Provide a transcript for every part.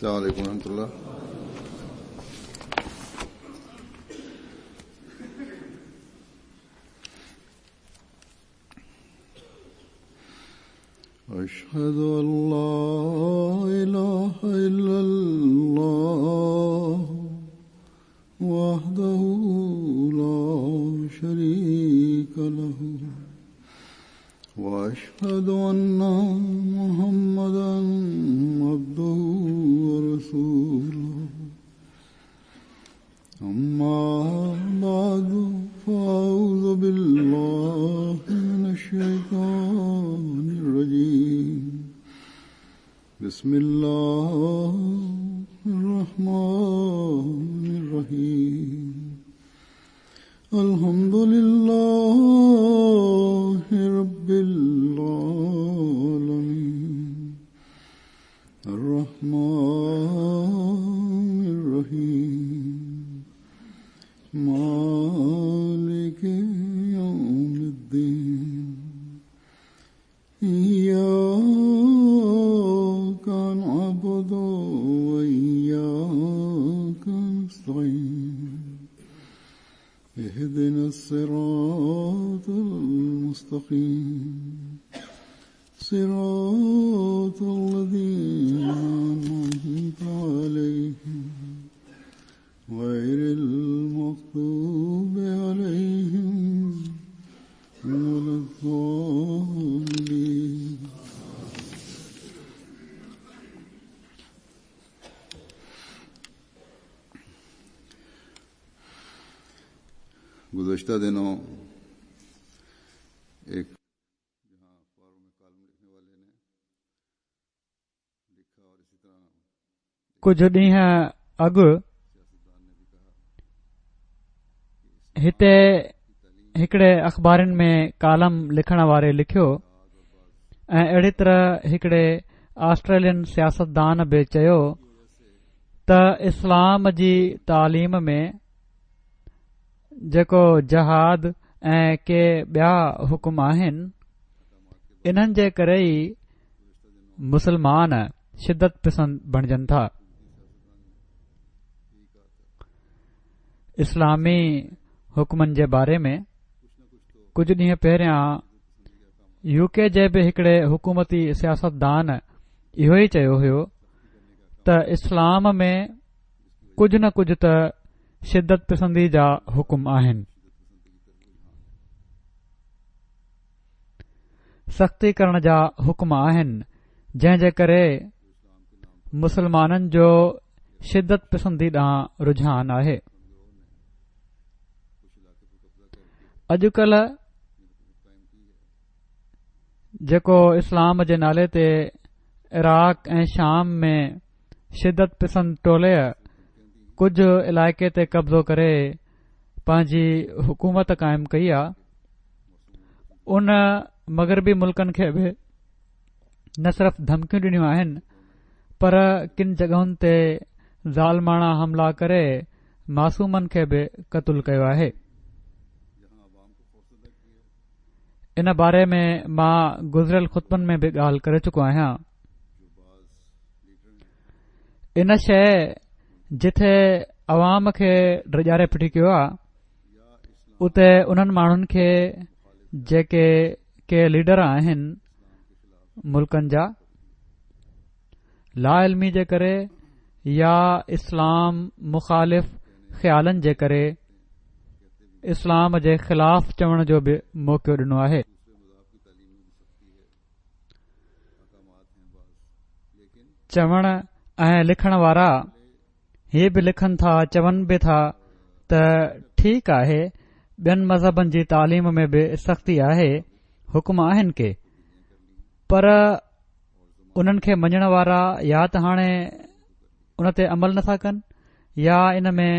अस्सलाम वालेकुम रहमतुल्लाह। أشهد أن لا إله إلا الله وحده لا شريك له وأشهد أن محمدا عبده ورسوله أما بعد فأعوذ بالله من الشيطان الرجيم بسم الله الرحمن الرحيم الحمد لله رب العالمين الرحمن الرحيم مالك يوم الدين إياك نعبد وإياك نستعين اهدنا الصراط المستقيم صراط الذين أنعمت عليهم غير المغضوب عليهم ولا الضالين. गुज़श्ता दिनों एक जहाँ अखबारों में कॉलम लिखने वाले ने लिखा और इसी तरह कुछ ॾींहं अॻु हिते हिकिड़े अख़बारनि में कालम लिखण वारे लिखियो ऐं अहिड़ी तरह हिकिड़े ऑस्ट्रेलियन सियासतदान बि चयो त इस्लाम जी तालीम में जेको जहाद ऐं के ॿिया हुकुम आहिनि इन्हनि जे करे ई मुसलमान शिदत पसंद बणजनि था। इस्लामी हुकुमनि जे बारे में कुझु ॾींहं पहिरियां यूके जे बि हिकिड़े हुकूमती सियासतदान इहो ई चयो हुयो त इस्लाम में कुझु न कुझु त शिदत पसंदी जा हुकुम आहिनि। सख़्ती करण जा हुकुम आहिनि जंहिं जे करे मुसलमाननि जो शिदत पसंदी ॾांहुं रुझान आहे। अॼुकल्ह जेको इस्लाम जे नाले ते इराक ऐं शाम में शिदत पसंद टोले कुझु इलाइक़े ते कब्ज़ो करे पंहिंजी हुकूमत क़ाइमु कई आहे उन मग़रबी मुल्कनि खे बि न सिर्फ़ धमकियूं ॾिनियूं आहिनि पर किन जॻहुनि ते ज़ालमाणा हमला करे मासूमनि खे बि क़तूल कयो आहे। इन बारे में मां गुज़िरियल ख़ुतबनि में बि ॻाल्हि करे चुको आहियां। इन शइ जिथे अवाम खे ड्रिॼारे फिटी कयो आहे उते उन्हनि माण्हुनि खे जेके के लीडर आहिनि मुल्कनि जा ला इल्मी जे करे या इस्लाम मुखालिफ़ ख़्यालनि जे करे इस्लाम जे ख़िलाफ़ चवण जो बि मौक़ो ॾिनो आहे। चवण ऐं लिखण वारा हीअ बि लिखनि था चवनि बि था त ठीकु आहे ॿियनि मज़हबनि जी तालीम में बि सख़्ती आहे हुकुम आहिनि के पर उन्हनि खे मञण वारा या त हाणे उन ते अमल नथा कनि या इन में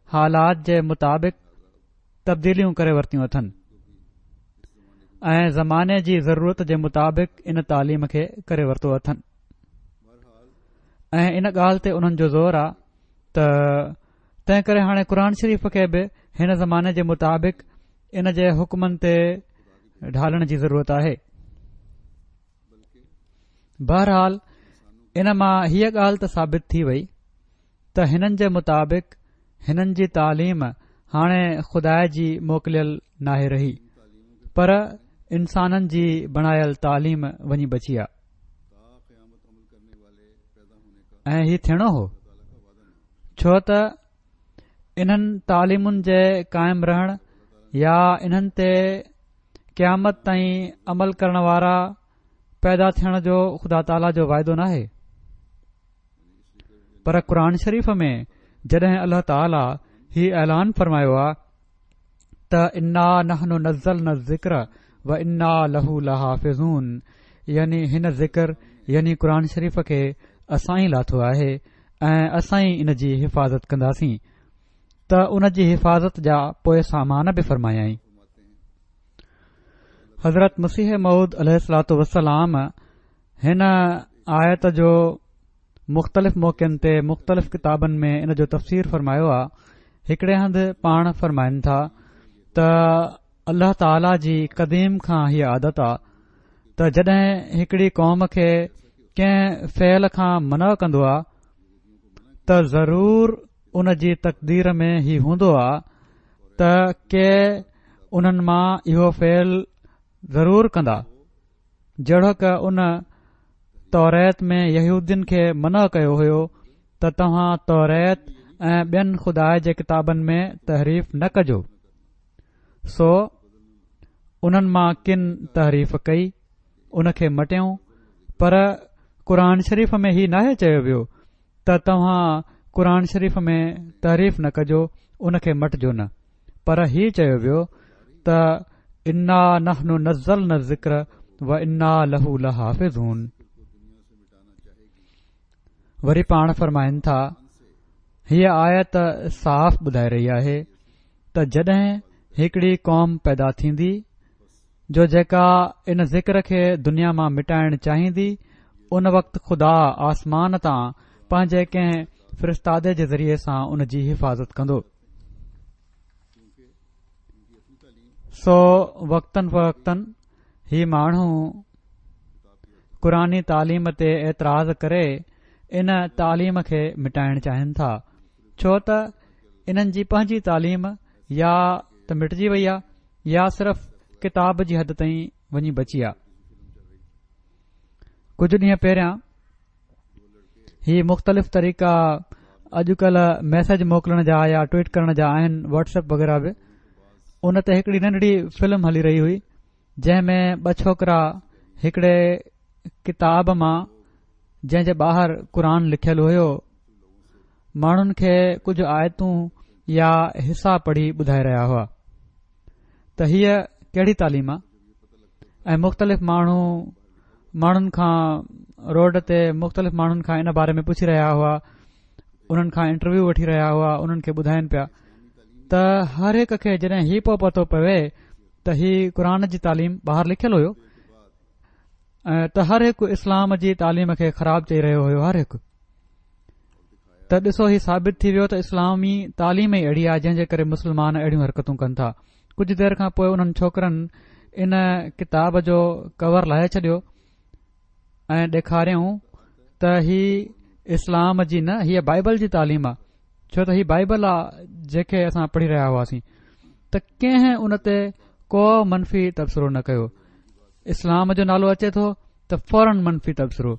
हालात जे मुताबिक़ तब्दीलियूं करे वरितियूं अथनि ऐं ज़माने जी ज़रूरत जे मुताबिक़ इन तालीम खे करे वरितो अथनि ऐं इन ॻाल्हि ते उन्हनि जो ज़ोर आहे त तंहिं करे हाणे क़ुर शरीफ़ खे बि हिन ज़माने जे मुताबिक़ इन जे हुकमनि ते ढालण जी ज़रूरत आहे। बहरहाल इन मां हीअ ॻाल्हि त साबित थी वई त हिननि जे मुताबिक़ हिननि जी तालीम हाणे खुदा जी मोकिलियल नाहे रही, पर इंसाननि जी बणायल तालीम वञी बची आहे। ऐं हीउ थियणो हो, छो त इन्हनि तालीमुनि जे क़ाइमु रहण या इन्हनि ते क़यामत ताईं अमल करण वारा पैदा थियण जो ख़ुदा ताला जो वाइदो नाहे। पर क़ुर शरीफ़ में जॾहिं अल्लाह ताला ही ऐलान फरमायो आहे त इन्ना नहनु नज़्ज़लना ज़िक्र व इन्ना लहू लहाफ़िज़ून, यानी हिन ज़िक्र यानी क़ुर शरीफ़ खे असां ई लाथो आहे ऐं असां ई इन जी हिफ़ाज़त कंदासीं, त उन जी हिफ़ाज़त जा पोइ सामान बि फरमायाई। हज़रत मसीह मऊद अलैहिस्सलातु वस्सलाम हिन आयत जो मुख़्तलिफ़ मौक़नि ते मुख़्तलिफ़ किताबनि में इन जो तफ़सीर फरमायो आहे। हिकड़े हंधि पाण फरमाइनि था त अल्लाह ताला जी क़दीम खां हीअ आदत आहे त जॾहिं हिकड़ी क़ौम खे कंहिं फ़ैल खां मना कंदो आहे त ज़रूर उन जी तक़दीर में ही हूंदो आहे त के उन्हनि मां इहो फ़ैल ज़रूर कंदा, जहिड़ो क उन तौरेत में यहूदियुनि खे मना कयो हुयो त तव्हां तौरेत ऐं ॿियनि खुदा जे किताबनि में तहरीफ़ न कजो। सो उन्हनि मां किन तहरीफ़ कई, उन खे मटियऊं, पर क़ुर शरीफ़ में ही नाहे चयो वियो त तव्हां क़ुर शरीफ़ में तहरीफ़ न कजो, उन खे मटिजो न, पर ही चयो वियो त इन्ना नहनु नज़्ज़लना ज़िक्र व इन्ना लहू लहाफ़िज़ून। वरी पाण फरमाइनि था, हीअ आयत साफ़ ॿुधाए रही आहे त जॾहिं हिकड़ी क़ौम पैदा थींदी जो जेका इन ज़िक्र खे दुनिया मां मिटाइण चाहींदी, उन वक़्तु खुदा आसमान तां पंहिंजे कंहिं फ़िरिस्तादे जे ज़रिये सां उन जी हिफ़ाज़त कंदो। सो वक़्तन फ़वक़्तन ही माण्हू क़ुरानी तालीम ते एतिराज़ करे इन तालीम खे मिटाइण चाहिनि था, छो त इन्हनि जी पंहिंजी तालीम या त मिटजी वई आहे या सिर्फ़ किताब जी हद ताईं वञी बची आहे। कुझु ॾींहं पहिरियां ही मुख़्तलिफ़ तरीक़ा अॼुकल्ह मैसेज मोकिलण जा या ट्वीट करण जा आहिनि, व्हाट्सएप वग़ैरह बि। उन ते हिकड़ी नंढड़ी फिल्म हली रही हुई जंहिं में ॿ छोकरा हिकड़े किताब मां जंहिं जे ॿाहिरि क़ुर लिखियलु हुयो माण्हुनि खे कुझु आयतूं या हिसा पढ़ी ॿुधाए रहिया हुआ त हीअ कहिड़ी तालीम आहे। ऐं मुख़्तलिफ़ माण्हुनि खां रोड ते मुख़्तलिफ़ माण्हुनि खां इन बारे में पुछी रहिया हुआ, उन्हनि खां इंटरव्यू वठी रहिया हुआ, उन्हनि खे ॿुधाइनि पिया त हर हिक खे जॾहिं ही पोइ पतो पवे त ही क़ुर जी तालीम ॿाहिरि लिखियलु हुयो त हर हिकु इस्लाम जी तालीम खे ख़राब चई रहियो हुयो हर हिकु। त ॾिसो ही साबित थी वियो त इस्लामी तालीम ई अहिड़ी आहे जंहिं जे करे मुस्लमान अहिड़ियूं हरकतूं कनि था। कुझु देर खां पोइ उन्हनि छोकरनि इन किताब जो कवर लाहे छॾियो ऐं ॾेखारियऊं त ही इस्लाम जी न, हीअ बाइबल जी तालीम आहे, छो त ही बाइबल आहे जेके असां पढ़ी रहिया हुआसीं। त कंहिं उन ते को मनफ़ी तबसरो न कयो। इस्लाम जो नालो अचे थो त फौरन मनफ़ी तबसरो,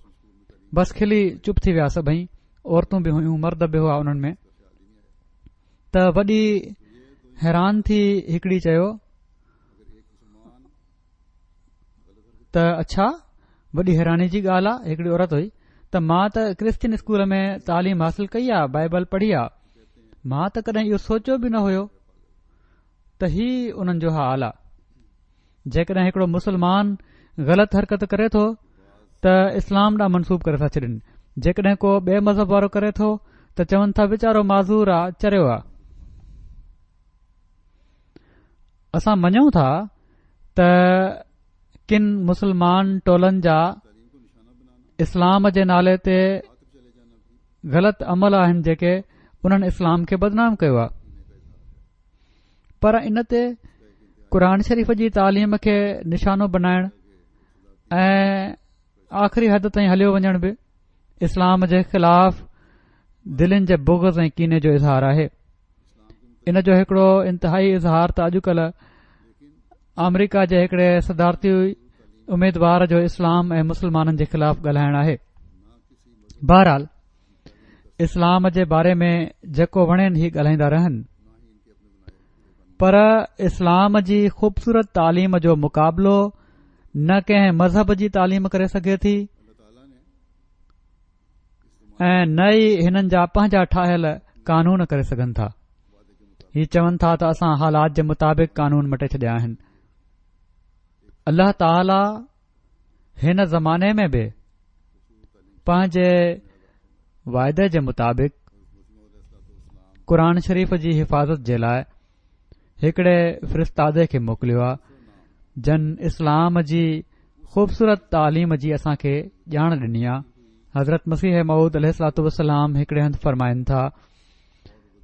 बस खिली चुप थी विया सभई, औरतूं बि हुयूं, मर्द बि हुआ उन्हनि में। त वॾी हैरान थी हिकड़ी चयो त अच्छा, वॾी हैरानी जी ॻाल्हि आहे। हिकड़ी औरत हुई त मां त क्रिश्चियन स्कूल में तालीम हासिल कई आहे, बाइबल पढ़ी आहे, मां त कॾहिं इहो सोचियो बि न हुयो त ही उन्हनि जो हाल आहे। जेकॾहिं हिकड़ो मुसलमान ग़लति हरकत करे थो त इस्लाम ॾांहुं मनसूब करे था छॾनि, जेकॾहिं को ॿिए मज़हब वारो करे थो त चवनि था वीचारो माज़ूर आहे, चरियो आहे। असां मञूं था त किन मुसलमान टोलनि जा इस्लाम जे नाले ते ग़लति अमल आहिनि जेके उन्हनि इस्लाम खे बदनाम कयो आहे, पर इन ते क़ुर शरीफ़ जी तालीम खे निशानो बनाइण ऐं आख़िरी हद ताईं हलियो वञण बि इस्लाम जे ख़िलाफ़ दिलनि जे बुग़्ज़ ऐं कीने जो इज़हार आहे। इन जो हिकड़ो इंतिहाई इज़हार त अॼुकल्ह अमरीका जे हिकड़े सदारती उम्मीदवार जो इस्लाम ऐं मुसलमाननि जे ख़िलाफ़ ॻाल्हाइण आहे। बहरहाल इस्लाम जे बारे में जेको वणेनि ही ॻाल्हाईंदा रहनि, पर इस्लाम जी ख़ूबसूरत तालीम जो मुक़ाबिलो न कंहिं मज़हब जी तालीम करे सघे थी ऐं न ई हिननि जा पंहिंजा ठाहियल कानून करे सघनि था। ही चवनि था त असां हालात जे मुताबिक़ कानून मटे छॾिया आहिनि। अल्लाह ताला हिन ज़माने में बि पंहिंजे वाइदे जे मुताबिक़ क़ुर शरीफ़ जी हिफ़ाज़त जे लाइ हिकड़े फ़रिश्तादे खे मोकिलियो आहे, जन इस्लाम जी ख़ूबसूरत तालीम जी असां खे ॼाण ॾिनी आहे। हज़रत मसीह मऊद अलैहिस्सलातु वस्सलाम हिकड़े हंधि फ़रमाइनि था,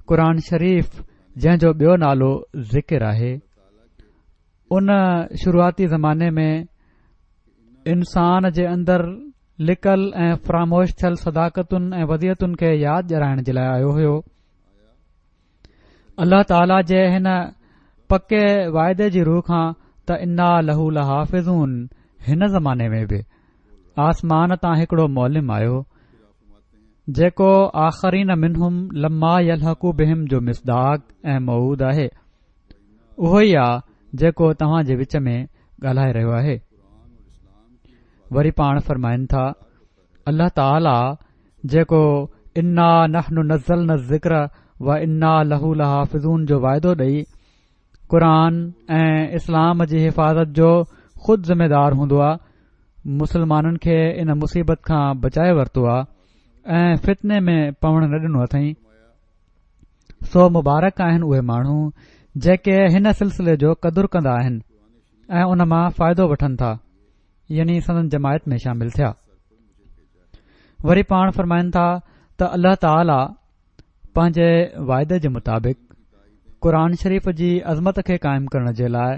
क़ुर शरीफ़ जंहिं जो ॿियो नालो ज़िक्र आहे, उन शुरूआती ज़माने में इंसान जे अंदरि लिकल ऐं फ़रामोश थियल सदाकतुनि ऐं वदियतुनि खे यादि ॼाणाइण जे लाइ आयो हुयो। अल्लाह ताला जे हिन पके वाइदे जी रूह खां त इन्ना लहू लहाफ़िज़ून हिन ज़माने में बि आसमान तां हिकड़ो मौलिम आयो, जेको आख़रीन मिनहुम लम्मा यलहकू बिहिम जो मिसदाक ऐं मऊद आहे। उहो ई आहे जेको तव्हां जे विच में ॻाल्हाए रहियो आहे। वरी पाण फरमाइनि था, अल्लाह ताला जेको इन्ना नहनु नज़्ज़लना ज़िक्र व इन्ना लहू लहाफ़िज़ून जो वाइदो ॾेई क़ुर ऐं इस्लाम जी हिफ़ाज़त जो ख़ुद ज़िम्मेदार हूंदो आहे, मुसलमाननि खे इन मुसीबत खां बचाए वरितो आहे ऐं फितने में पवण न ॾिनो अथई। सो मुबारक आहिनि उहे माण्हू जेके हिन सिलसिले जो क़दुरु कंदा आहिनि ऐं उन मां फ़ाइदो वठनि था, यानी सदन जमायत में शामिल थिया। वरी पाण फरमाइनि था त अल्लाह ताला पंहिंजे वाइदे जे मुताबिक़ क़ुर शरीफ़ जी अज़मत खे क़ाइमु करण जे लाइ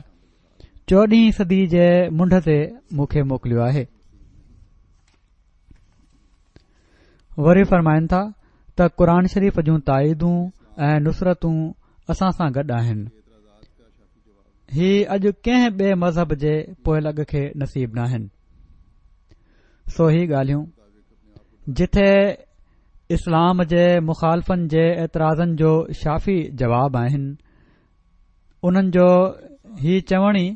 14हीं सदी जे मुंड ते मूंखे मोकिलियो आहे। वरी फरमाइनि था त क़ुर शरीफ़ जूं ताईदूं ऐं नुसरतूं असां सां गॾु आहिनि। ही अॼु कंहिं ॿिए मज़हब जे पोइलॻ खे नसीब नाहिनि। सो ही ॻाल्हियूं जिथे इस्लाम जे मुख़ालफ़नि जे एतिराज़नि जो शाफ़ी जवाब आहिनि, उन्हनि जो ही चवणी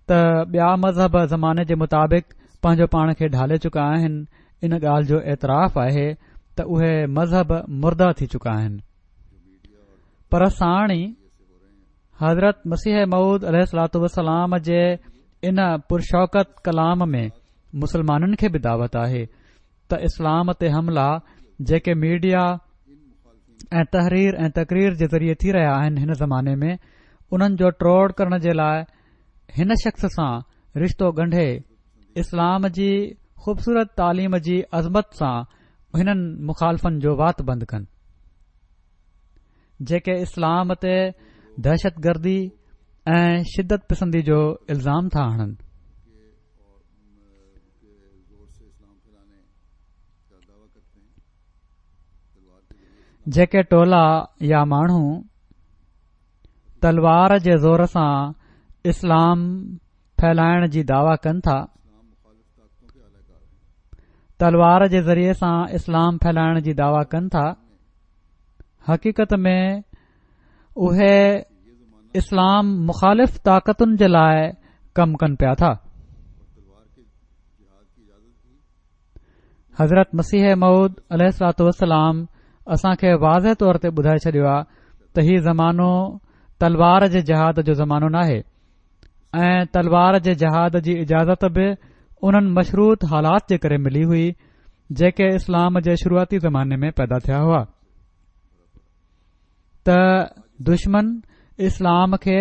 त ॿिया मज़हब ज़माने जे मुताबिक़ पंहिंजो पाण खे ढाले चुका आहिनि, इन ॻाल्हि जो एतिराफ़ आहे त उहे मज़हब मुर्दा थी चुका आहिनि। पर साणी हज़रत मसीह मऊद अलैहिस्सलातु वस्सलाम जे इन पुरशौकत कलाम में मुसलमाननि खे बि दावत आहे त इस्लाम ते हमला जेके मीडिया ऐं तहरीर ऐं तक़रीर जे ज़रिए थी रहिया आहिनि हिन ज़माने में, उन्हनि जो ट्रोड़ करण जे लाइ हिन शख़्स सां रिश्तो ॻंढे इस्लाम जी ख़ूबसूरत तालीम जी अज़मत सां हिननि मुख़ालफ़नि जो वात बंदि कनि, जेके इस्लाम ते दहशतगर्दी ऐं शिदत पसंदी जो इल्ज़ाम था हणनि। जेके टोला या माण्हू तलवार जे ज़ोर सां इस्लाम फैलाइण जी दावा कनि था, तलवार जे ज़रिए सां इस्लाम फैलाइण जी दावा कनि था, हक़ीक़त में उहे इस्लाम मुख़ालिफ़ ताक़तुनि जे लाइ कमु कनि पिया था। हज़रत मसीह मऊद अलैहिस्सलातु वस्सलाम असां खे वाज़ह तौर ते ॿुधाए छॾियो आहे त हीउ ज़मानो तलवार जे जहाद जो ज़मानो नाहे ऐं तलवार जे जहाद जी इजाज़त बि उन्हनि मशरूत हालात जे करे मिली हुई जेके इस्लाम जे शुरूआती ज़माने में पैदा थिया हुआ। त दुश्मन इस्लाम खे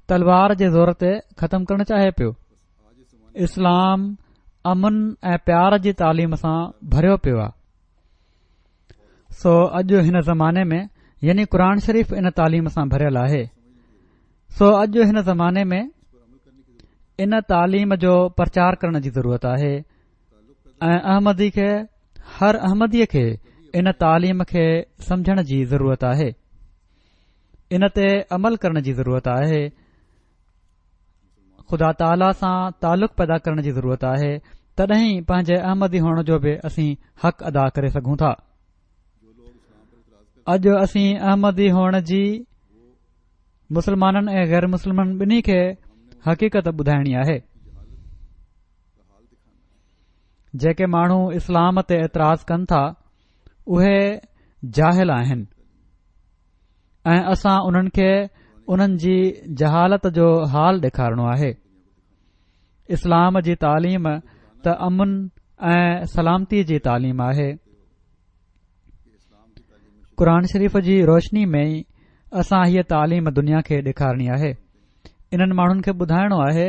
तलवार जे ज़ोर ते ख़तमु करणु चाहे पियो। इस्लाम अमन ऐं प्यार जी तालीम सां भरियो पियो आहे। सो अॼु हिन ज़माने में यानी क़ुर शरीफ़ इन तालीम सां भरियल आहे। सो अॼु हिन ज़माने में इन तालीम जो प्रचार करण जी ज़रूरत आहे ऐं अहमदी खे हर अहमदीअ खे इन तालीम खे समझण जी ज़रूरत आहे, इन ते अमल करण जी ज़रूरत आहे, ख़ुदा ताला सां तालुक़ पैदा करण जी ज़रूरत आहे। तॾहिं पंहिंजे अहमदी हुअण जो बि असीं हक़ अदा करे सघूं था। अॼु असीं अहमदी हुअण जी मुसलमाननि ऐं गैर मुस्लिमनि ॿिन्ही खे हक़ीक़त ॿुधाइणी आहे। जेके माण्हू इस्लाम ते एतिराज़ कनि था उहे जाहिल आहिनि ऐं असां उन्हनि खे उन्हनि जी जहालत जो हाल ॾेखारणो आहे। इस्लाम जी तालीम त अमन ऐं सलामती जी तालीम आहे। क़ुर शरीफ़ जी रोशनी में ई असां हीअ तालीम दुनिया खे ॾेखारणी आहे। इन्हनि माण्हुनि खे ॿुधाइणो आहे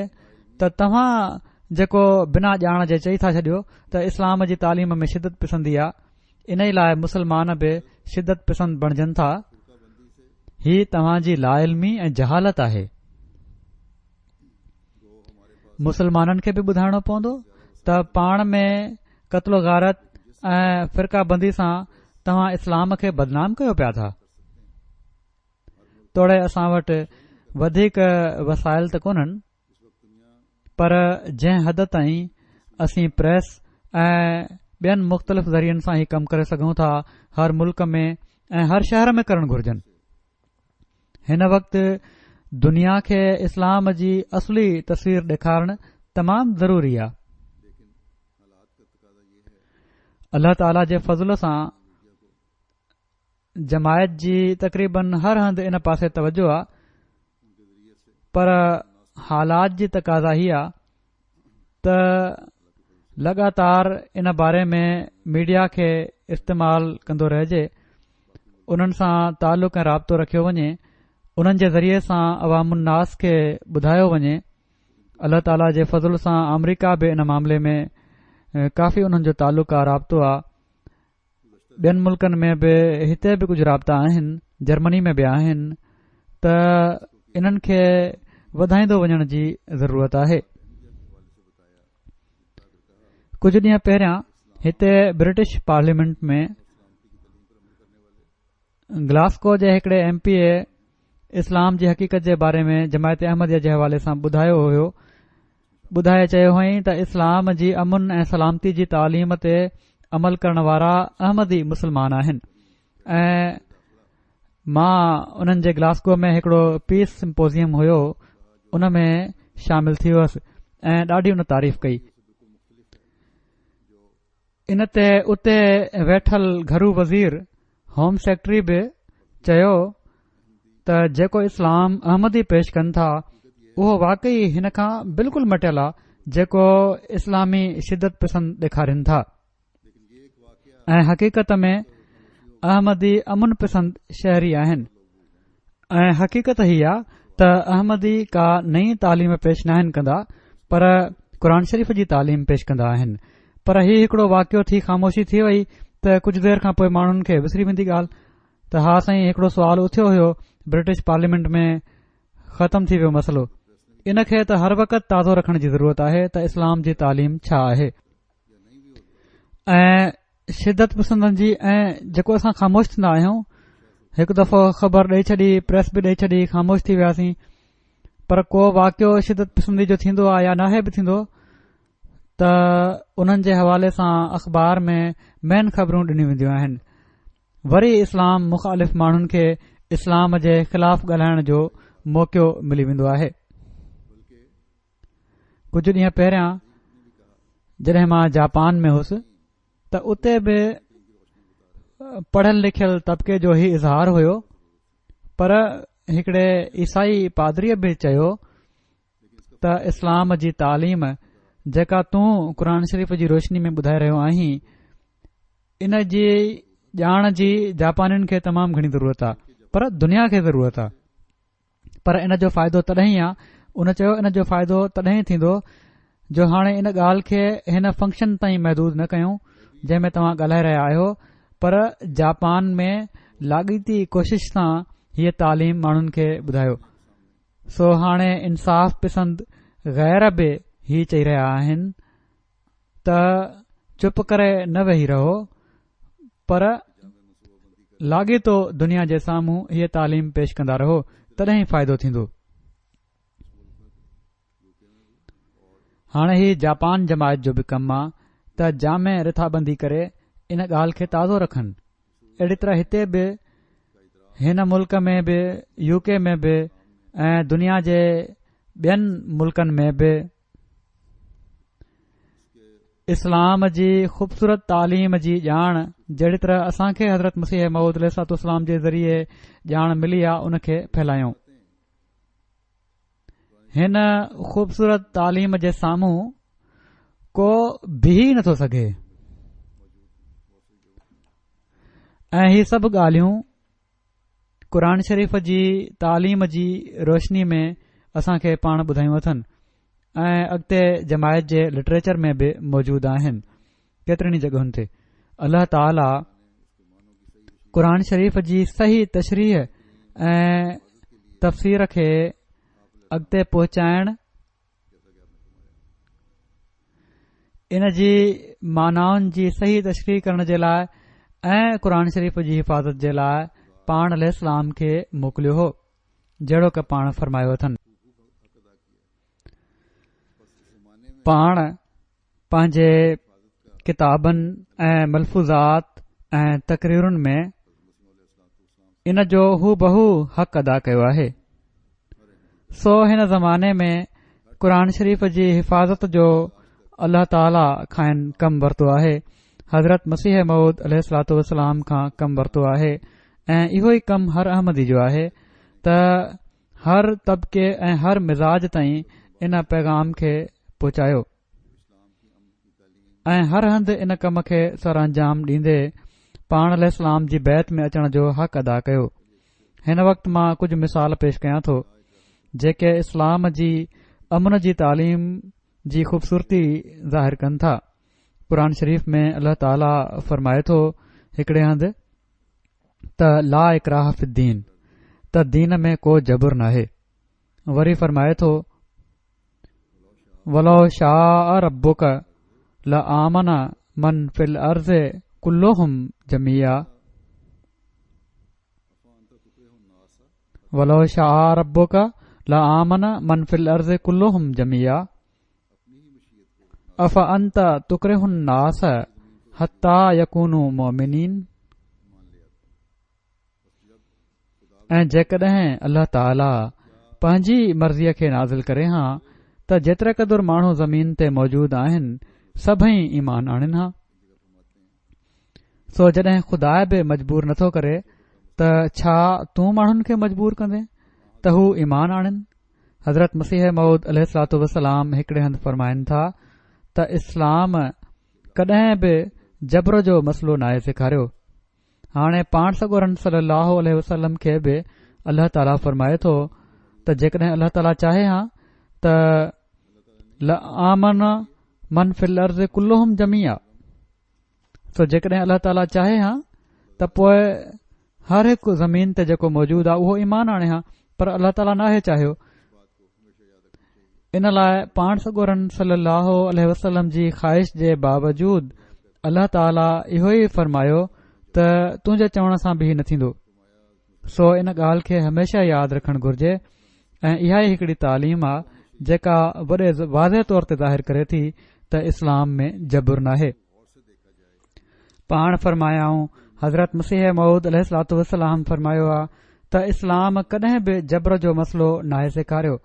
त तव्हां जेको बिना ॼाण जे चई था छॾियो त इस्लाम जी तालीम में शिदत पसंदी आहे, इन लाइ मुसलमान बि शिदत पसंद बणजनि था। ही तव्हां जी लाइल्मी ऐं जहालत आहे। मुसलमाननि खे बि ॿुधाइणो पवंदो त पाण में क़त्लो गारत ऐं फ़िरका बंदी सां तव्हां इस्लाम खे बदनाम कयो पिया था। तोड़े असां वटि वधीक वसाइल त कोन्हनि, पर जंहिं हद ताईं असीं प्रेस ऐं ॿियनि मुख़्तलिफ़ ज़रियनि सां ई कमु करे सघूं था, हर मुल्क में ऐं हर शहर में करणु घुर्जनि। हिन वक़्तु दुनिया खे इस्लाम जी असली तस्वीर ॾेखारणु तमामु ज़रूरी आहे। अल्लाह ताला जे फज़ल सां जमायत जी तक़रीबन हर हंधि इन पासे तवजो आहे, पर हालात जी तक़ाज़ा ही आहे त लगातार इन बारे में मीडिया खे इस्तेमालु कंदो रहिजे, उन्हनि सां तालुक़ ऐं राब्तो रखियो वञे, उन्हनि जे ज़रिये सां अवामुन्नास खे ॿुधायो वञे। अल्लाह ताला जे फज़ल सां अमरीका बि इन मामले में काफ़ी उन्हनि जो तालुक़ आहे, राब्तो आहे। ॿियनि मुल्कनि में बि हिते बि कुझु राब्ता आहिनि, जर्मनी में बि आहिनि, त इन्हनि खे वधाईंदो वञण जी ज़रूरत आहे। कुझु ॾींहं पहिरियां हिते ब्रिटिश पार्लियामेंट में ग्लासगो जे हिकड़े एमपीए इस्लाम जी हक़ीक़त जे बारे में जमायत अहमदीया जे हवाले सां ॿुधाए चयो हुई त इस्लाम जी अमन ऐं सलामती जी तालीम ते अमल करण वारा अहमदी मुसलमान आहिनि ऐं मां उन्हनि जे ग्लासगो में हिकड़ो पीस सिम्पोज़ियम हुयो, उन में शामिल थी हुअसि ऐं ॾाढी उन तारीफ़ कई। इन ते उते वेठल घरू वज़ीर होम सेक्रेटरी बि चयो त जेको इस्लाम अहमदी पेश कनि था उहो वाकई हिन खां बिल्कुलु मटियल आहे, जेको इस्लामी शिदत पसंद ॾेखारनि था। ऐं हक़ीक़त में अहमदी अमन पसंद शहरी आहिनि ऐं हक़ीक़त ही आहे त अहमदी का नई तालीम पेश नाहिनि कंदा, पर क़ुर शरीफ़ जी तालीम पेश कंदा आहिनि। पर हीउ हिकड़ो वाक़ियो थी ख़ामोशी थी वई त कुझु देर खां पोइ माण्हुनि खे विसरी वेंदी ॻाल्हि त हा साईं हिकड़ो सुवाल उथियो हुयो ब्रिटिश पार्लियामेंट में, ख़तम थी वियो मसलो। इन खे त हर वक़्तु ताज़ो रखण जी ज़रूरत आहे त इस्लाम जी तालीम छा आहे ऐं शिदत पसंदनि जी, ऐं जेको असां ख़ामोश थींदा आहियूं, हिकु दफ़ो ख़बर ॾेई छॾी, प्रेस बि ॾेई छॾी, ख़ामोश थी वियासीं, पर को वाक़ियो शिदत पसंदी जो थींदो आहे या नाहे बि थींदो त उन्हनि जे हवाले सां अख़बार में मेन ख़बरूं ॾिनियूं वेंदियूं आहिनि। वरी इस्लाम मुख़ालिफ़ माण्हुनि खे इस्लाम जे ख़िलाफ़ ॻाल्हाइण जो मौक़ो मिली वेंदो आहे। कुझु ॾींहं पहिरियां जॾहिं मां जापान में हुयुसि त उते बि पढ़ियल लिखियल तबिके जो ई इज़हार हुयो, पर हिकड़े ईसाई पादरीअ बि चयो त इस्लाम जी तालीम जेका तूं क़ुर शरीफ़ जी रोशनी में ॿुधाए रहियो आहीं, इन जी ॼाण जी जापानियुनि खे तमामु घणी ज़रूरत आहे, पर दुनिया खे ज़रूरत आहे। पर इन जो फ़ाइदो तॾहिं आहे, उन चयो इन जो फ़ाइदो तॾहिं थींदो जो हाणे इन ॻाल्हि खे हिन फंक्शन ताईं महदूद न कयूं जंहिं में तव्हां ॻाल्हाए रहिया आहियो, पर जापान में लाॻीती कोशिश सां हीअ तालीम माण्हुनि खे ॿुधायो। सो हाणे इंसाफ़ पसंद गैर बि ही चई रहिया आहिनि त चुप करे न वेही रहो, पर लाॻीतो दुनिया जे साम्हूं हीअ तालीम पेश कंदा रहो, तॾहिं ई फ़ाइदो थींदो। हाणे ही जापान जमायत जो बि कमु आहे त जाम रिथाबंदी करे इन ॻाल्हि खे ताज़ो रखनि। अहिड़ी तरह हिते बि हिन मुल्क में बि यूके में बि ऐं दुनिया जे ॿियनि मुल्कनि में बि इस्लाम जी ख़ूबसूरत तालीम जी ॼाण जहिड़ी तरह असां खे हज़रत मसीह मऊद अलैहिस्सलाम जे ज़रिए ॼाण मिली आहे, उन खे फैलायूं। हिन ख़ूबसूरत तालीम जे साम्हूं को बीह नथो सघे ऐं ही सभु ॻाल्हियूं क़ुर शरीफ़ जी तालीम जी रोशनी में असां खे पाण ॿुधायूं अथनि ऐं अॻिते जमायत जे लिटरेचर में बि मौजूद आहिनि। केतिरनि जॻहुनि ते अल्लाह ताला क़ुर शरीफ़ जी सही तशरीह ऐं तफ़सीर खे अॻिते पहुचाइण, इन जी मानाउनि जी सही तशरीह करण जे लाइ ऐं क़ुर शरीफ़ जी हिफ़ाज़त जे लाइ पाण अलैहिस्सलाम खे मोकिलियो हो, जहिड़ो कि पाण फरमायो अथनि। पाण पंहिंजे किताबनि ऐं मलफ़ूज़ात ऐं तक़रीरुनि में इन जो हू बहु हक़ अदा कयो आहे। सो हिन ज़माने में क़ुर शरीफ़ जी हिफ़ाज़त जो अल्लाह ताला खां कमु वरितो आहे, हज़रत मसीह मऊद अलैहिस्सलाम खां कमु वरितो आहे ऐं इहो ई कमु हर अहमदी जो आहे त हर तबके ऐं हर मिज़ाज ताईं इन पैगाम खे पहुचायो ऐं हर हंधि इन कम खे सर अंजाम ॾींदे पाण अलैहिस्सलाम जी बैत में अचण जो हक़ अदा कयो। हिन वक़्तु मां कुझु मिसाल पेश कयां थो जेके इस्लाम जी अमन जी तालीम जी ख़ूबसूरती ज़ाहिर कनि था। क़ुर शरीफ़ में अल्लाह ताला फरमाए थो हिकड़े हंधि त ला इकराह फिद्दीन, त दीन में को जबुर नाहे। वरी फरमाए थो वलो शाअ रब्बुक लआमन मन फिल अर्ज़ कुल्लुहुम जमीआ, वलो शाअ रब्बुक लआमन मन फिल अर्ज़ कुल्लुहुम जमीआ अफ अंत तुकरिहुन नास हत्ता यकूनू मोमिनीन। ऐं जेकॾहिं अल्लाह ताला पंहिंजी मर्ज़ीअ खे नाज़िल करे हा त जेतिरे क़दुरु माण्हू ज़मीन ते मौजूद आहिनि सभई ईमान आणनि हा। सो जॾहिं ख़ुदा बि मजबूर नथो करे त छा तूं माण्हुनि खे मजबूर कंदे त हू ईमान आणनि। हज़रत मसीह मऊद अलैहिस्सलाम हिकड़े हंधि फरमाइनि था त इस्लाम कॾहिं बि जबर जो मसलो नाहे सेखारियो। हाणे पाण सॻोरन सल्लल्लाहु अलैहि वसल्लम खे बि अल्लाह ताला फरमाए थो त जेकॾहिं अल्लाह ताला चाहे हा त लआमन मन फिल अर्ज़ कुल्लुहुम जमीआ, सो जेकॾहिं अल्लाह ताला चाहे हा त पोइ हर हिकु ज़मीन ते जेको मौजूद आहे उहो ईमान आणे हा, पर अल्लाह ताला नाहे चाहियो। इन लाइ पाण सॻोरन सल्लल्लाहु अलैहि वसल्लम जी ख़्वाहिश जे बावजूद अल्लाह ताला इहो ई फरमायो त तुंहिंजे चवण सां बि न थींदो। सो इन ॻाल्हि खे हमेशा यादि रखणु घुर्जे ऐं इहा ई हिकड़ी तालीम आहे जेका वॾे वाज़े तौर ते ज़ाहिर करे थी त इस्लाम में जबुर नाहे। पाण फरमायाऊं हज़रत मसीह मऊद अलैहिस्सलाम फरमायो आहे त इस्लाम कॾहिं बि जबर जो मसलो नाहे सेखारियो।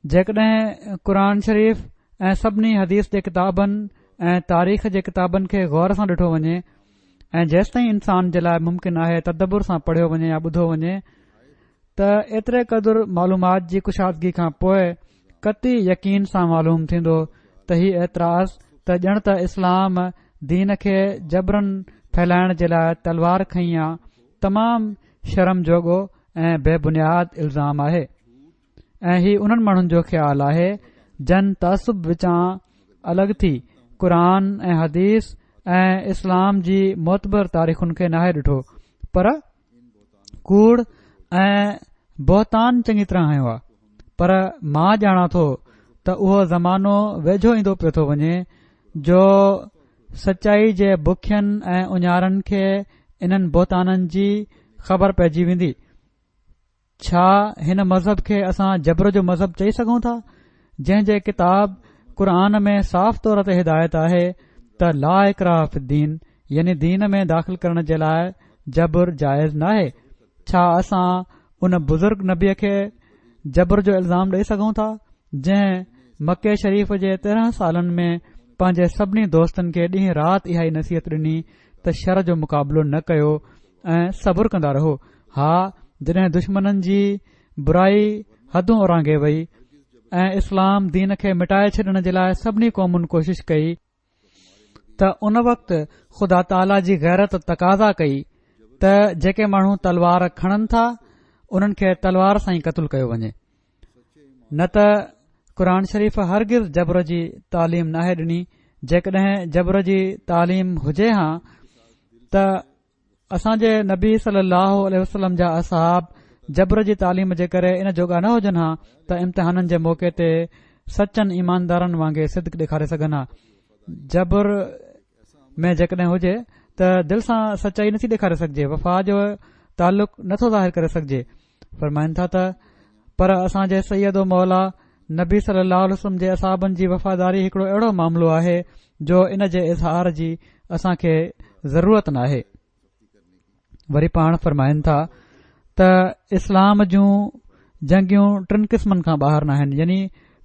जेकॾहिं क़ुर शरीफ़ ऐं सभिनी हदीस जे किताबनि ऐं तारीख़ जे किताबनि खे गौर सां ॾिठो वञे ऐं जेसिताईं इंसान जे लाइ मुमकिन आहे तदब्बुर सां पढ़ियो वञे या ॿुधो वञे त एतिरे क़दुरु मालूमात जी कुशादगी खां पोइ कती यकीन सां मालूम थींदो त ही एतिराज़ त ॼण त इस्लाम दीन खे जबरन फैलाइण जे लाइ तलवार खईं आहे तमामु शर्म जोॻो ऐं बेबुनियाद इल्ज़ाम आहे। ऐं ही उन्हनि माण्हुनि जो ख़्यालु आहे जन तअसुब विचां अलॻि थी क़ुर ऐं हदीस ऐं इस्लाम जी मोतबर तारीख़ुनि खे नाहे ॾिठो, पर कूड़ ऐं बोहतान चङी तरह आयो आहे। पर मां ॼाणा थो त उहो ज़मानो वेझो ईंदो पियो थो वञे जो सचाई जे बुखियनि ऐं उञारनि खे इन्हनि बोताननि जी ख़बर पइजी वेंदी। छा हिन मज़हब खे असां जबर जो मज़हब चई सघूं था, जंहिं जे किताब क़ुर में साफ़ तौर ते हिदायत आहे त ला इकराह फि दीन, यानी दीन में दाख़िल करण जे लाइ जबर जाइज़ नाहे। छा असां उन बुज़ुर्ग नबीअ खे जबर जो इल्ज़ाम ॾेई सघूं था, जंहिं मके शरीफ़ जे 13 सालनि में पंहिंजे सभिनी दोस्तनि खे ॾींहुं राति इहा ई नसीहत ॾिनी त शर जो मुक़ाबिलो न कयो ऐं सबुर कंदा रहो। हा, जॾहिं दुश्मननि जी बुराई हदूं ओरांगे वई ऐं इस्लाम दीन खे मिटाए छॾण जे लाइ सभिनी क़ौमुनि कोशिश कई, त उन वक़्तु ख़ुदा ताला जी गैरत तक़ाज़ा कई त जेके माण्हू तलवार खणनि था उन्हनि खे तलवार सां ई क़तलु कयो वञे। न त क़ुर शरीफ़ हरगिज़ जबर जी तालीम नाहे ॾिनी। जेकॾहिं जबर जी तालीम हुजे हा त असांजे नबी सलाहु वसलम जा असहाब जबर जी तालीम जे करे इन जोगा न हुजनि हा त इम्तिहाननि जे मौक़े ते सचनि ईमानदारनि वांगुरु सिद्क ॾेखारे सघनि हा। जबर में जेकॾहिं हुजे त दिलि सां सचाई नथी ॾेखारे सघिजे, वफ़ा जो ताल्लुक़ नथो ज़ाहिर करे सघिजे। फरमाइनि था त पर असांजे सैयदो मौला नबी सलाहु वसलम जे असहाबनि जी वफ़ादारी हिकड़ो अहिड़ो मामिलो आहे जो इन जे इज़हार जी असांखे ज़रूरत नाहे। वरी पाण फरमाइनि था त इस्लाम जूं जंगियूं 3 क़िस्मनि खां ॿाहिरि न आहिनि, यानी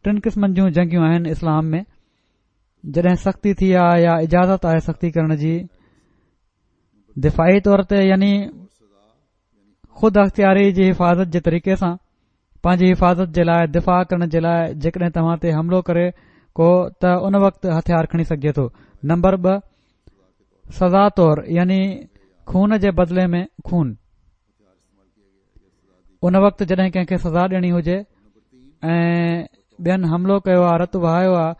3 क़िस्मनि जूं जंगियूं आहिनि इस्लाम में। जॾहिं सख़्ती थी आहे या इजाज़त आहे सख़्ती करण जी, दिफ़ाई तौर ते यानी ख़ुदि अख़्तियारी जी हिफ़ाज़त जे तरीक़े सां पंहिंजी हिफ़ाज़त जे लाइ दिफ़ा करण जे लाइ जेकॾहिं तव्हां ते हमिलो करे को त उन वक़्तु हथियार खणी सघिजे थो। नंबर 2 सज़ा तौर यानी खून जे बदिले में खून, उन वक़्तु जॾहिं कंहिंखे सज़ा ॾियणी हुजे ऐं ॿियनि हमिलो कयो आहे, रतु वहायो आहे,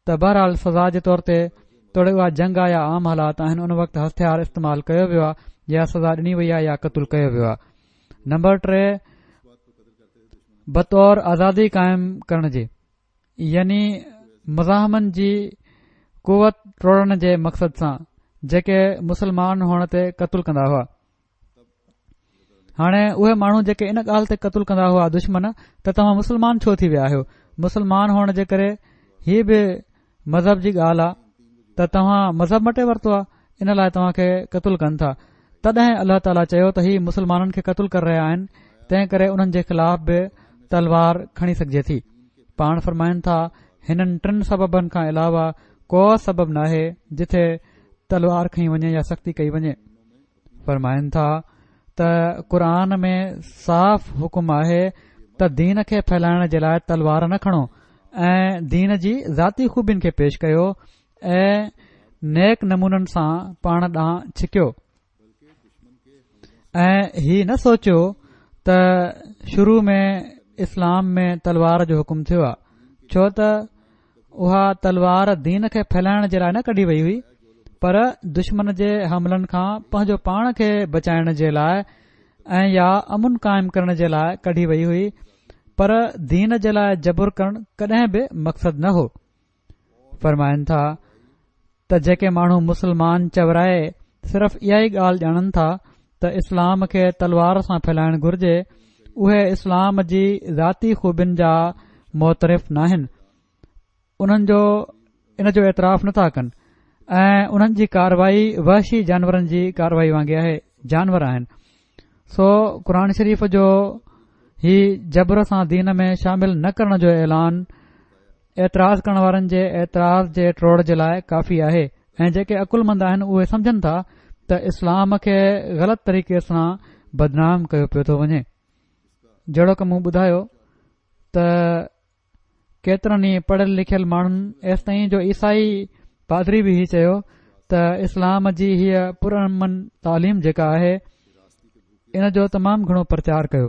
त बहरहाल सज़ा जे तौर ते तोड़े उहा जंग आहे या आम हालात आहिनि, उन वक़्तु हथियार इस्तेमालु कयो वियो आहे या सज़ा ॾिनी वई आहे या क़तलु कयो वियो आहे। नंबर 3 बतौर आज़ादी क़ाइमु करण जी, यानी मुज़ाहिमनि जी कुवत टोड़ण जे मक़सद सां जेके मुसलमान हुअण ते क़तलु कंदा हुआ। हाणे उहे माण्हू जेके इन ॻाल्हि ते क़तलु कंदा हुआ दुश्मन, त तव्हां मुसलमान छो थी विया आहियो? मुसलमान हुअण जे करे हीअ बि मज़हब जी ॻाल्हि आहे त तव्हां मज़हब मटे वरितो आहे, इन लाइ तव्हां खे क़तलु कनि था। तॾहिं अल्लाह ताला चयो त ही मुसलमाननि खे क़तलु करे रहिया आहिनि, तंहिं करे उन्हनि जे ख़िलाफ़ बि तलवार खणी सघिजे थी। पाण फरमाइनि था हिननि 3 सबबनि खां अलावा को सबब नाहे जिथे तलवार खणी वञे या सख़्ती कई वञे। फरमाइनि था त क़ुर में साफ़ हुकुम आहे त दीन खे फैलाइण जे लाइ तलवार न खणो ऐं दीन जी ज़ाती खूबियुनि खे पेश कयो ऐं नेक नमूननि सां पाण ॾांहुं छिकियो ऐं ही न सोचियो त शुरू में इस्लाम में तलवार जो हुकुम थियो आहे, छो त उहा तलवार दीन खे फैलाइण जे लाइ न कढी वई हुई, पर दुश्मन जे हमलनि खां पंहिंजो पाण खे बचाइण जे लाइ ऐं या अमुन क़ाइमु करण जे लाइ कढी वई हुई, पर दीन जे लाइ जबुर करणु कॾहिं बि मक़सद न हो। फरमाइनि था त जेके माण्हू मुसलमान चवराए सिर्फ़ इहा ई ॻाल्हि ॼाणनि था त इस्लाम खे तलवार सां फैलाइणु घुर्जे, उहे इस्लाम जी ज़ाती खूबियुनि जा मोतरिफ़ नाहिनि, उन्हनि जो इन जो एतिराफ़ नथा कनि ऐं उन्हनि जी कारवाई वहशी जानवरनि जी कारवाई वांगुरु आहे, जानवर आहिनि। सो क़ुर शरीफ़ जो ही जबर सां दीन में शामिल न करण जो ऐलान एतिराज़ करण वारनि जे एतिराज़ जे ट्रोड़ जे लाइ काफ़ी आहे ऐं जेके अकुलमंद आहिनि उहे समझनि था त इस्लाम खे ग़लति तरीक़े सां बदनाम कयो पियो थो वञे। जहिड़ो की मूं ॿुधायो त केतिरनि ई पढ़ियल लिखियल माण्हुनि एसि ताईं जो ईसाई पादरी बि हीउ चयो त इस्लाम जी हीअ पुरअमन तालीम जेका आहे इन जो तमामु घणो प्रचार कयो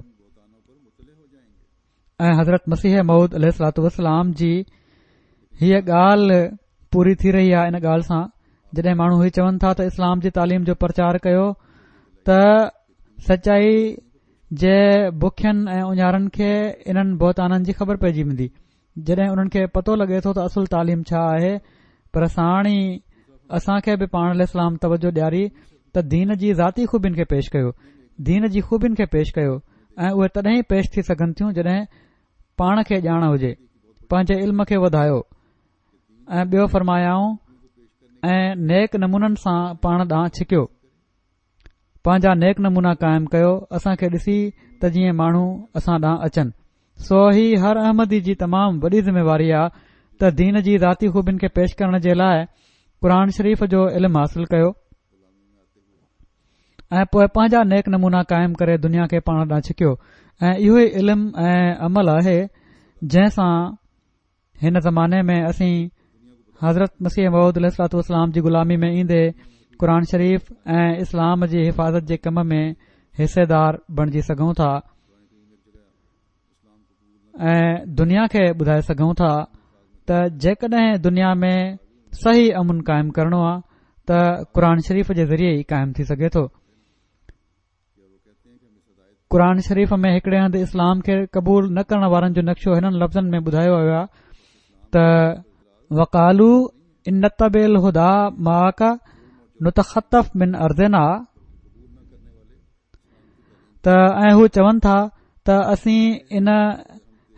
ऐं हज़रत मसीह मऊद अलैहिस्सलातु वस्सलाम जी हीअ ॻाल्हि पूरी थी रही आहे इन ॻाल्हि सां, जॾहिं माण्हू हीउ चवनि था त इस्लाम जी तालीम जो प्रचार कयो त सचाई जे बुखियनि ऐं उञारनि खे इन्हनि बोताननि जी ख़बर पइजी वेंदी। जॾहिं उन्हनि खे पतो लॻे थो त असुल तालीम छा आहे, पर साण ई असां खे बि पाण इस्लाम तवजो ॾियारी त दीन जी ज़ाती खूबियुनि खे पेश कयो, दीन जी खूबियुनि खे पेश कयो ऐं उहे तॾहिं ई पेश थी सघनि थियूं जॾहिं पाण खे ॼाण हुजे, पंहिंजे इल्म खे वधायो ऐं ॿियो फरमायाऊं ऐं नेक नमूननि सां पाण ॾांहुं छिकियो, पंहिंजा नेक नमूना क़ाइमु कयो असां खे ॾिसी त जीअं माण्हू असां ॾांहुं अचनि। सो ही हर अहमदी जी तमामु वॾी ज़िम्मेवारी आहे त दीन जी ज़ाती खूबियुनि खे पेश करण जे लाइ क़ुर शरीफ़ जो इल्मु हासिल कयो ऐं पोइ पंहिंजा नेक नमूना क़ाइमु करे दुनिया खे पाण ॾांहुं छिकियो। ऐं इहो ई इल्मु ऐं अमल आहे जंहिं सां हिन ज़माने में असीं हज़रत मसीह मऊद अलैहिस्सलाम जी ग़ुलामी में ईंदे क़ुर शरीफ़ ऐं इस्लाम जी हिफ़ाज़त जे कम में हिसेदार बणिजी सघूं था ऐं दुनिया खे ॿुधाए सघूं था त जेकॾहिं दुनिया में सही अमुन क़ाइमु करणो आहे त क़ुर शरीफ़ जे ज़रिए ई क़ाइमु थी सघे थो। क़ुर शरीफ़ में हिकड़े हंधि इस्लाम खे क़बूल न करण वारनि जो नक्शो हिननि लफ़्ज़नि में ॿुधायो वियो आहे त वकालू इन तबेल हुदा माका नुतख़तफ़ मिन अर्ज़ना, त ऐं हू चवनि था त असीं इन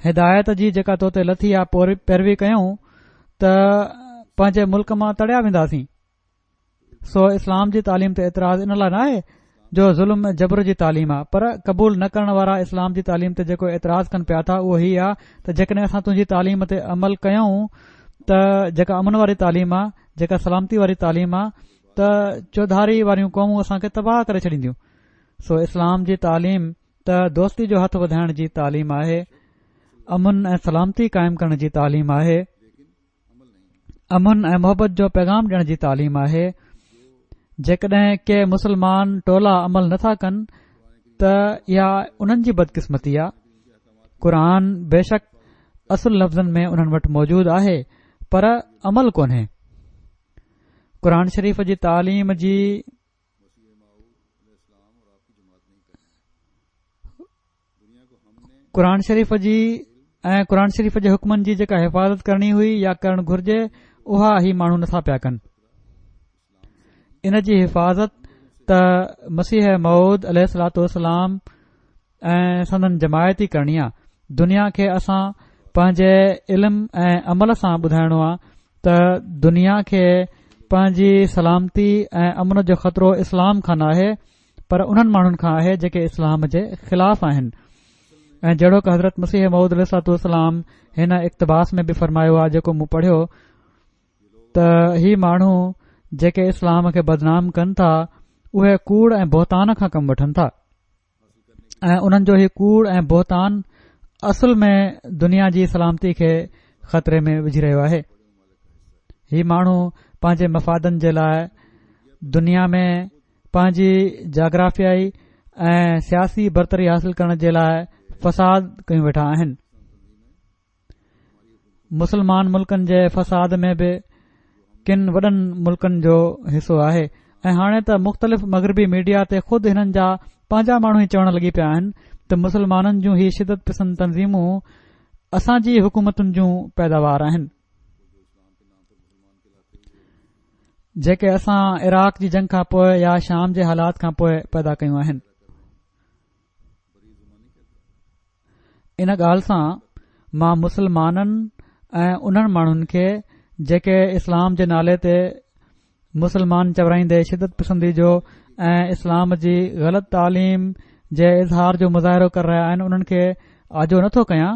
हिदायत जी जेका तो ते लथी आहे पैरवी कयूं त पंहिंजे मुल्क मां तड़िया वेंदासीं। सो इस्लाम जी तालीम ते एतिराज़ इन लाइ न आहे जो ज़ुल्म जबर जी तालीम आहे, पर क़बूल न करण वारा इस्लाम जी तालीम ते जेको एतिराज़ कनि पिया था उहो ही आहे त जेकॾहिं असां तुंहिंजी तालीम ते अमल कयूं त जेका अमन वारी तालीम आहे, जेका सलामती वारी तालीम आहे, त चौधारी वारियूं क़ौमूं असां खे तबाह करे छॾींदियूं। सो इस्लाम जी तालीम त दोस्ती जो हथ वधाइण जी तालीम आहे, अमन ऐं सलामती क़ाइमु करण जी तालीम आहे, अमन ऐं मोहबत जो पैगाम ॾियण जी तालीम आहे। जेकॾहिं के मुसलमान टोला अमल नथा कनि त इहा उन्हनि जी बदकिस्मती आहे। क़ुर बेशक असुल लफ़्ज़नि में उन्हनि वटि मौजूदु आहे पर अमल कोन्हे। क़ुर शरीफ़ जी तालीम जी क़ुर शरीफ़ जी ऐं क़ुर शरीफ़ जे हुकमनि जी जेका हिफ़ाज़त करणी हुई या करणु घुर्जे उहा ही माण्हू नथा पिया कनि। इन जी हिफ़ाज़त त मसीह मऊद अलैहिस्सलाम ऐं संदन जमायती करणी आहे। दुनिया खे असां पंहिंजे इल्म ऐं अमल सां ॿुधाइणो आहे त दुनिया खे पंहिंजी सलामती ऐं अमन जो ख़तरो इस्लाम खां न आहे पर उन्हनि माण्हुनि खां आहे जेके इस्लाम जे ख़िलाफ़ आहिनि। ऐं जहिड़ो कि हज़रत मसीह मऊद अलैहिस्सलाम हिन इक़्तिबास में बि फ़रमायो आहे जेको मूं पढ़ियो त ही माण्हू जेके इस्लाम खे बदनाम कनि था उहे कूड़ ऐं बोहतान खां कमु वठनि था ऐं उन्हनि जो ही कूड़ ऐं बोहतान असुल में दुनिया जी सलामती खे ख़तरे में विझी रहियो आहे। ही माण्हू पंहिंजे मफ़ादनि जे लाइ दुनिया में पंहिंजी जाग्राफियाई ऐं सियासी बरतरी हासिल करण जे लाइ फ़साद कयूं वेठा आहिनि। मुसलमान मुल्कनि जे फ़साद में बि किन वॾनि मुल्कनि जो हिसो आहे ऐं हाणे त मुख़्तलिफ़ मग़रबी मीडिया ते ख़ुदि हिननि जा पंहिंजा माण्हू ई चवण लॻी पिया आहिनि त मुसलमाननि जूं ही शिदत पसंद तंज़ीमूं असांजी हुकूमतुनि जूं पैदावार आहिनि जेके असां इराक जी जंग खां पोइ या शाम जे हालात खां पोइ पैदा कयूं आहिनि। इन ॻाल्हि सां मां मुसलमाननि ऐं उन्हनि माण्हुनि खे जेके इस्लाम जे नाले ते मुसलमान चवराईंदे शिदत पसंदी जो ऐं इस्लाम जी ग़लति तालीम जे इज़हार जो मुज़ाहिरो करे रहिया आहिनि उन्हनि खे आजो नथो कयां,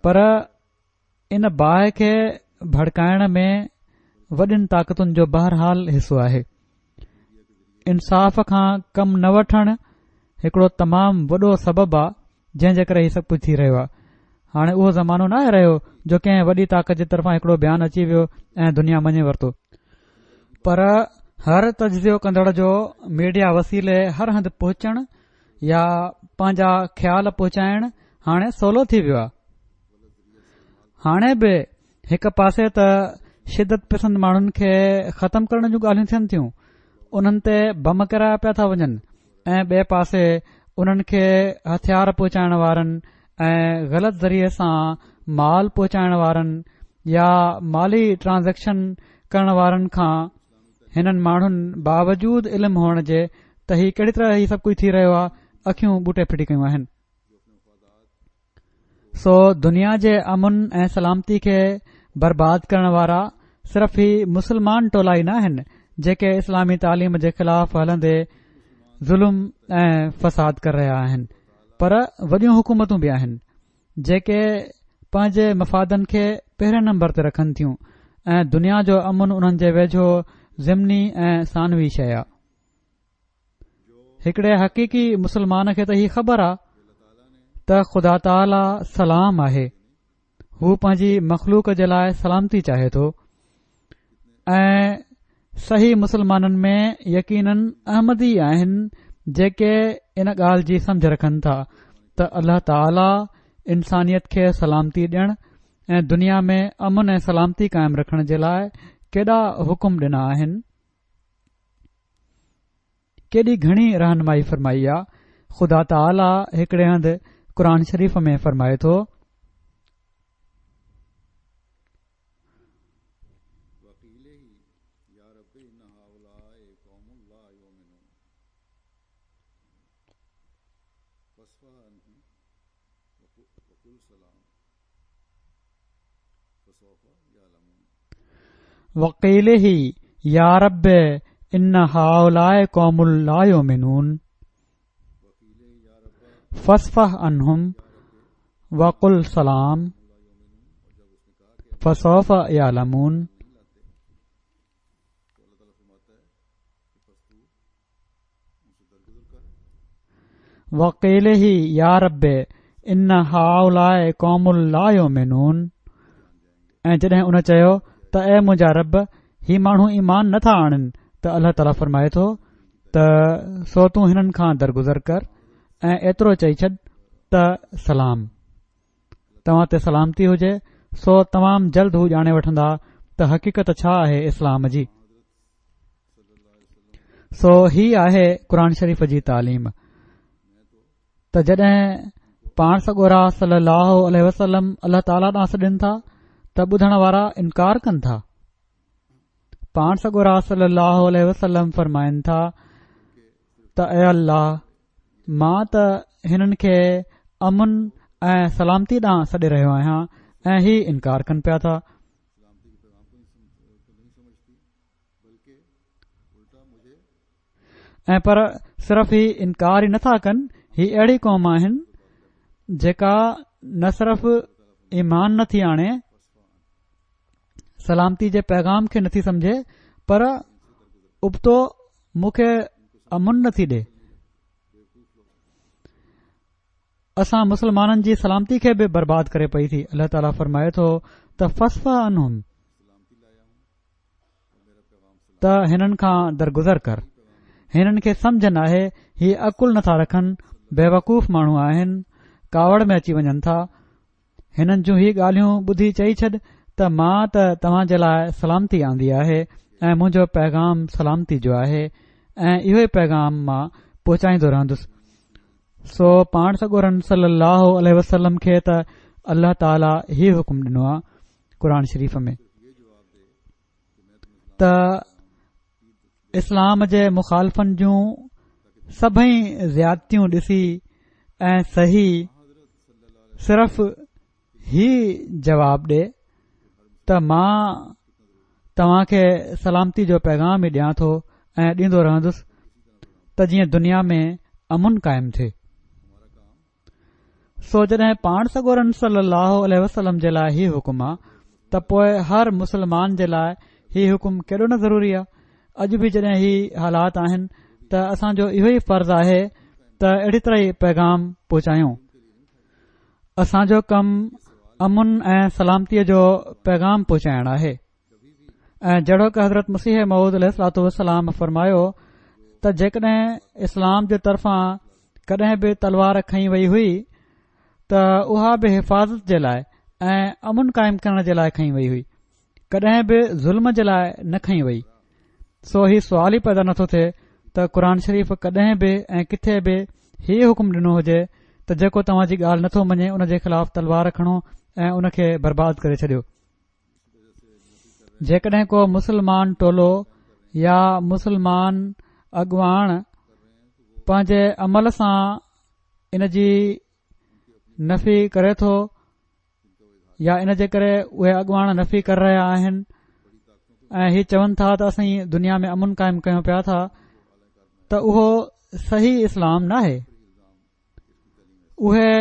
पर इन बाहि खे भड़काइण में वॾियुनि ताक़तुनि जो बहरहाल हिसो आहे। इंसाफ़ खां कमु न वठणु हिकड़ो तमामु वॾो सबबु आहे जंहिं जे करे ही सभु कुझु थी रहियो आहे। हाणे उहो ज़मानो न आहे रहियो जो कंहिं वॾी ताक़त जे तरफ़ां हिकड़ो बयानु अची वियो ऐं दुनिया मञे वरितो, पर हर तजज़ियो कंदड़ जो मीडिया वसीले हर हंधि पहुचणु या पंहिंजा ख़्याल पहुचाइण हाणे सवलो थी वियो आहे। हाणे बि हिक पासे त शिदत पसंद माण्हुनि खे ख़तमु करण जूं ॻाल्हियूं थियनि थियूं, उन्हनि ते बम किराया पिया था वञनि ऐं ॿिए पासे उन्हनि खे हथियार पहुचाइण वारनि ऐं ग़लति ज़रिए सां माल पहुचाइण वारनि या माली ट्रांज़ेक्शन करण वारनि खां हिननि माण्हुनि बावजूद इल्मु हुअण जे त ही कहिड़ी तरह ही सभु कुझु थी रहियो आहे अखियूं बूटे फिटी कयूं आहिनि। सो दुनिया जे अमुन ऐं सलामती खे बर्बाद करण वारा सिर्फ़ ई मुसलमान टोला ई न आहिनि जेके इस्लामी तालीम जे ख़िलाफ़ हलंदे ज़ुल्म ऐं फ़साद करे रहिया आहिनि, पर वॾियूं हुकूमतूं बि आहिनि जेके पंहिंजे मफ़ादनि खे पहिरें नंबर ते रखनि थियूं ऐं दुनिया जो अमुन उन्हनि जे वेझो ज़िमनी ऐं सानवी शइ आहे। हिकड़े हक़ीक़ी मुसलमान खे त ही ख़बर आहे त ख़ुदा ताला सलाम आहे, हू पंहिंजी मख़लूक जे लाइ सलामती चाहे थो ऐं सही मुसलमाननि में यकीनन अहमदी आहिनि जेके इन ॻाल्हि जी समझ रखनि था त अल्लाह ताला इंसानियत खे सलामती ॾियण ऐं दुनिया में अमुन ऐं सलामती क़ाइम रखण जे लाइ केॾा हुकुम ॾिना आहिनि, केॾी घणी रहनुमाई फरमाई आहे। ख़ुदा ताला हिकड़े हंधि क़ुर शरीफ़ में फरमाए थो वक़ीले ही या रब इन हाउलाए कौमुल ला युमिनून फस्फह अन्हुम वकुल सलाम फसौफ यालमून। वक़ीले ही या रब इन हाउलाए कौमुल ला युमिनून, ऐं जॾहिं उन चयो त ए मुंहिंजा रब ही माण्हू ईमान नथा आणनि त अल्लाह ताला फरमाए थो त सो तूं हिननि खां दरगुज़र कर ऐं एतिरो चई छॾ त सलाम, तव्हां ते सलामती हुजे। सो तमामु जल्द हू ॼाणे वठंदा त हक़ीक़त छा आहे इस्लाम जी। सो ही आहे क़ुर शरीफ़ जी तालीम त जॾहिं पाण सॻोरा सल्लल्लाहु अलैहि वसल्लम अल्लाह ताला ॾांहुं सॾनि था त ॿुधण वारा इनकार कनि था। पाण सॻोरा सल्लल्लाहु अलैहि वसल्लम फरमाइनि था त ए अल्लाह, मां त हिननि खे अमुन ऐं सलामती ॾांहुं सॾे रहियो आहियां ऐं ही इनकार कनि पिया था। ऐं पर सिर्फ़ ही इनकार ई नथा कनि, ही अहिड़ी क़ौम आहिनि जेका न सिर्फ़ ईमान नथी आणे, सलामती जे पैगाम खे नथी समझे, पर उबतो मूंखे अमुन नथी ॾे। असां मुसलमाननि जी सलामती खे बि बर्बाद करे पई थी। अल्लाह ताला फरमाए थो त फस्फा अनहुम, त हिननि खां दरगुज़र कर। हिननि खे समझ न आहे, ही अकुल नथा रखनि, बेवकूफ़ माण्हू आहिनि, कावड़ में अची वञनि था। हिननि जूं ही ॻाल्हियूं ॿुधी चई छॾ त मां त तव्हां जे लाइ सलामती आंदी आहे ऐं मुंहिंजो पैगाम सलामती जो आहे ऐं इहो ई पैगाम मां पहुचाईंदो रहंदुसि। सो पाण सॻोरन सल्लल्लाहु अलैहि वसल्लम खे त अल्लाह ताला ही हुकुम ॾिनो आहे क़ुर शरीफ़ में त इस्लाम जे मुखालफ़नि जूं सभई ज़ियादतियूं ॾिसी ऐं सही सिर्फ़ ही जवाब ॾे त मां तव्हां खे सलामती जो पैगाम ई ॾियां थो ऐं ॾींदो रहंदुसि त जीअं दुनिया में अमुन क़ाइमु थिए। सो जॾहिं पाण सॻोरन सल्लल्लाहु अलैहि वसल्लम जे लाइ ही हुकुम आहे त पोइ हर मुसलमान जे लाइ ही हुकुम केॾो न ज़रूरी आहे। अॼु बि जॾहिं ही हालात आहिनि त असांजो इहो ई फ़र्ज़ु आहे त अहिड़ी तरह ई पैगाम पहुचायूं। असांजो कमु अमुन ऐं सलामतीअ जो पैगाम पहुचाइणु आहे ऐं जहिड़ो कि हज़रत मसीह मऊद अलैहिस्सलातु वस्सलाम फरमायो त जेकॾहिं इस्लाम जे तरफ़ां कॾहिं बि तलवार खई वई हुई त उहा बि हिफ़ाज़त जे लाइ ऐं अमुन क़ाइमु करण जे लाइ खई वई हुई, कॾहिं बि ज़ुल्म जे लाइ न खई वई। सो ही सुवाल ई पैदा नथो थिए त क़ुर शरीफ़ कॾहिं बि ऐं किथे बि ही हुकुम ॾिनो हुजे त जेको तव्हां जी ॻाल्हि नथो मञे उन जे ख़िलाफ़ तलवार खणो ऐं उन खे बर्बाद करे छॾियो। जेकॾहिं को मुसलमान टोलो या मुसलमान अॻुवाण पंहिंजे अमल सां इन जी नफ़ी करे थो या इन जे करे उहे अॻुवाण नफ़ी करे रहिया आहिनि ऐं ही चवनि था त असीं दुनिया में अमुन क़ाइमु कयूं पिया था त उहो सही इस्लाम नाहे। उहे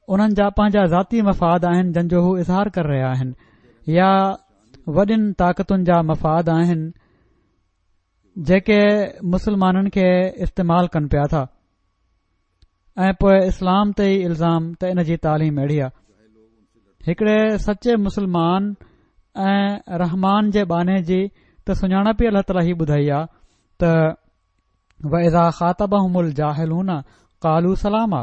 उन्हनि जा पंहिंजा ज़ाती मफ़ाद आहिनि जंहिंजो हू इज़हार करे रहिया आहिनि या वॾियुनि ताक़तुनि जा मफ़ाद आहिनि जेके मुसलमाननि खे इस्तेमाल कनि पिया था ऐं पोइ इस्लाम ते ई इल्ज़ाम त इन जी तालीम अहिड़ी आहे। हिकड़े सचे मुसलमान ऐं रहमान जे बाने जी त सुञाणप ई अल्लाह ताला ही ॿुधाई आहे त वइज़ा ख़ातबहुमुल जाहिलून क़ालू सलामा।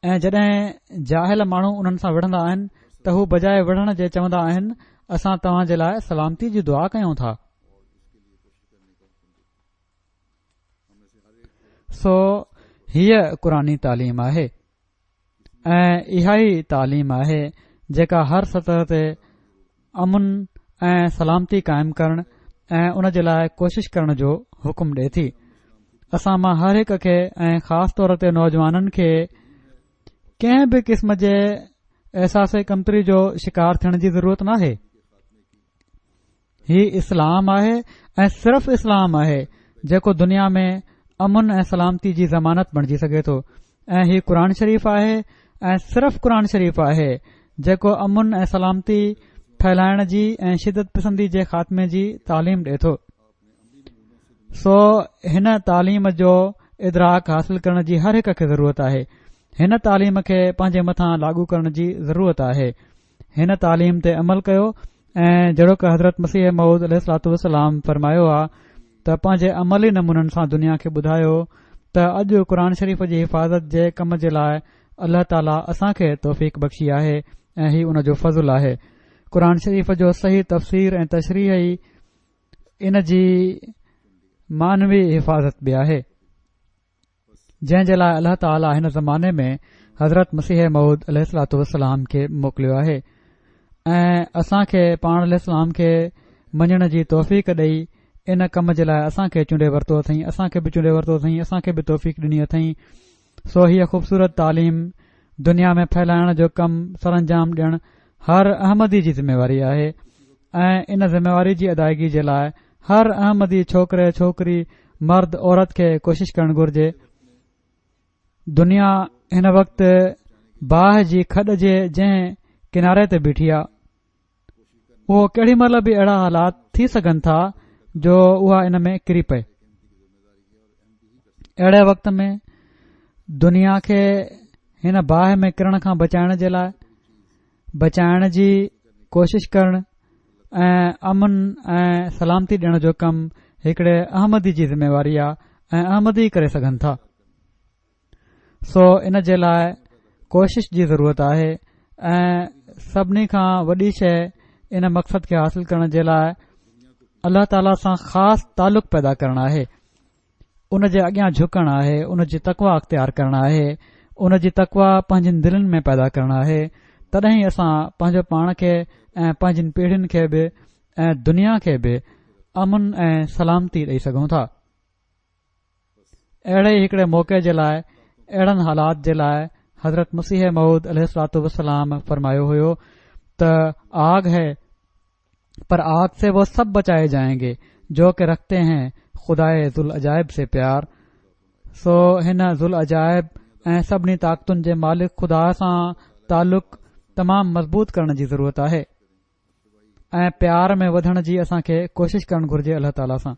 ऐं जॾहिं जाहिल माण्हू उन्हनि सां विढ़ंदा आहिनि त हू बजाए विढ़ण जे चवंदा आहिनि असां तव्हां जे लाइ सलामती जी दुआ कयूं था। सो हीअ क़ुरानी तालीम आहे ऐं इहा ई तालीम आहे जेका हर सतह ते अमुन ऐं सलामती क़ाइमु करण ऐं उन जे लाइ कोशिश करण जो हुकुम ॾिए थी। असां मां हर हिक खे ऐं ख़ासि तौर ते नौजवाननि खे कंहिं बि क़िस्म जे अहसास कमतरी जो शिकार थियण जी ज़रूरत नाहे। ही इस्लाम आहे ऐं सिर्फ़ इस्लाम आहे जेको दुनिया में अमुन ऐं सलामती जी ज़मानत बणिजी सघे थो ऐं ही क़ुर शरीफ़ आहे ऐं सिर्फ़ क़ुर शरीफ़ आहे जेको अमुन ऐं सलामती फैलाइण जी ऐं शिदत पसंदी जे ख़ात्मे जी तालीम ॾिए थो। सो हिन तालीम जो इदराक हासिल करण जी हर हिक खे ज़रूरत आहे। हिन तालीम खे पंहिंजे मथां लागू करण जी ज़रूरत आहे। हिन तालीम ते अमल कयो ऐं जहिड़ो कि हज़रत मसीह मऊद अलैहिस्सलातु वस्सलाम फरमायो आहे त पंहिंजे अमली नमूननि सां दुनिया खे ॿुधायो त अॼु क़ुर शरीफ़ जी हिफ़ाज़त जे कम जे लाइ अल्लाह ताला असां खे तौफ़ीक़ बख़्शी आहे ऐं ही उन जो फज़ुल आहे। क़ुर शरीफ़ जो सही तफ़सीर ऐं तशरीह ई इन जी मानवी हिफ़ाज़त बि आहे जंहिं जे लाइ अल्लाह ताला हिन ज़माने में हज़रत मसीह मऊद अलैहिस्सलातु वस्सलाम खे मोकिलियो आहे ऐं असां खे पाण अलैहिस्सलाम खे मञण जी तौफ़ीक़ ॾेई इन कम जे लाइ असां खे चूंडे वरितो अथई। असां खे बि चूंडे वरितो अथई, असां खे बि तौफ़ीक़ ॾिनी अथई। सो हीअ ख़ूबसूरत तालीम दुनिया में फैलाइण जो कमु सरअंजाम ॾियणु हर अहमदी जी ज़िम्मेवारी आहे ऐं इन ज़िम्मेवारी जी अदायगी जे लाइ हर अहमदी छोकिरे छोकिरी मर्द औरत खे कोशिश करणु घुर्जे। दुनिया हिन वक़्तु बाहि जी खॾ जे जंहिं किनारे ते बीठी आहे उहो केॾी महिल बि अहिड़ा हालात थी सघनि था जो उहा इन में किरी पए। अहिड़े वक़्त में दुनिया खे हिन बाहि में किरण खां बचाइण जे लाइ बचाइण जी कोशिश करणु ऐं अमन ऐं सलामती ॾियण जो कमु हिकड़े अहमदी जी ज़िम्मेवारी आहे ऐं अहमदी करे सघनि था। सो इन जे लाइ कोशिश जी ज़रूरत आहे ऐं सभिनी खां वॾी शइ इन मक़सद खे हासिल करण जे लाइ अल्लाह ताला सां ख़ासि तालुक़ पैदा करणु आहे, उन जे अॻियां झुकणु आहे, उन जी तक़वा अख़्तियार करणु आहे, उन जी तक़वा पंहिंजनि दिलनि में पैदा करणु आहे। तॾहिं असां पंहिंजो पाण खे ऐं पंहिंजनि पीढ़ियुनि खे बि ऐं दुनिया खे बि अमन ऐं सलामती ॾेई सघूं था। अहिड़े हिकड़े मौक़े जे लाइ अहिड़नि हालात जे लाइ हज़रत मसीह मऊद अलैहिस्सलातु वस्सलाम फरमायो हुयो त आग है पर आग से वो सब बचाए जाएंगे जो कि रखते हैं खुदाए ज़ुल अजाइब से प्यार। सो हिन ज़ुल अजाइब ऐं सभिनी ताक़तुनि जे मालिक खुदा सां तालुक़ तमामु मज़बूत करण जी ज़रूरत आहे ऐं प्यार में वधण जी असां खे कोशिश करणु घुर्जे अल्लाह ताला सां।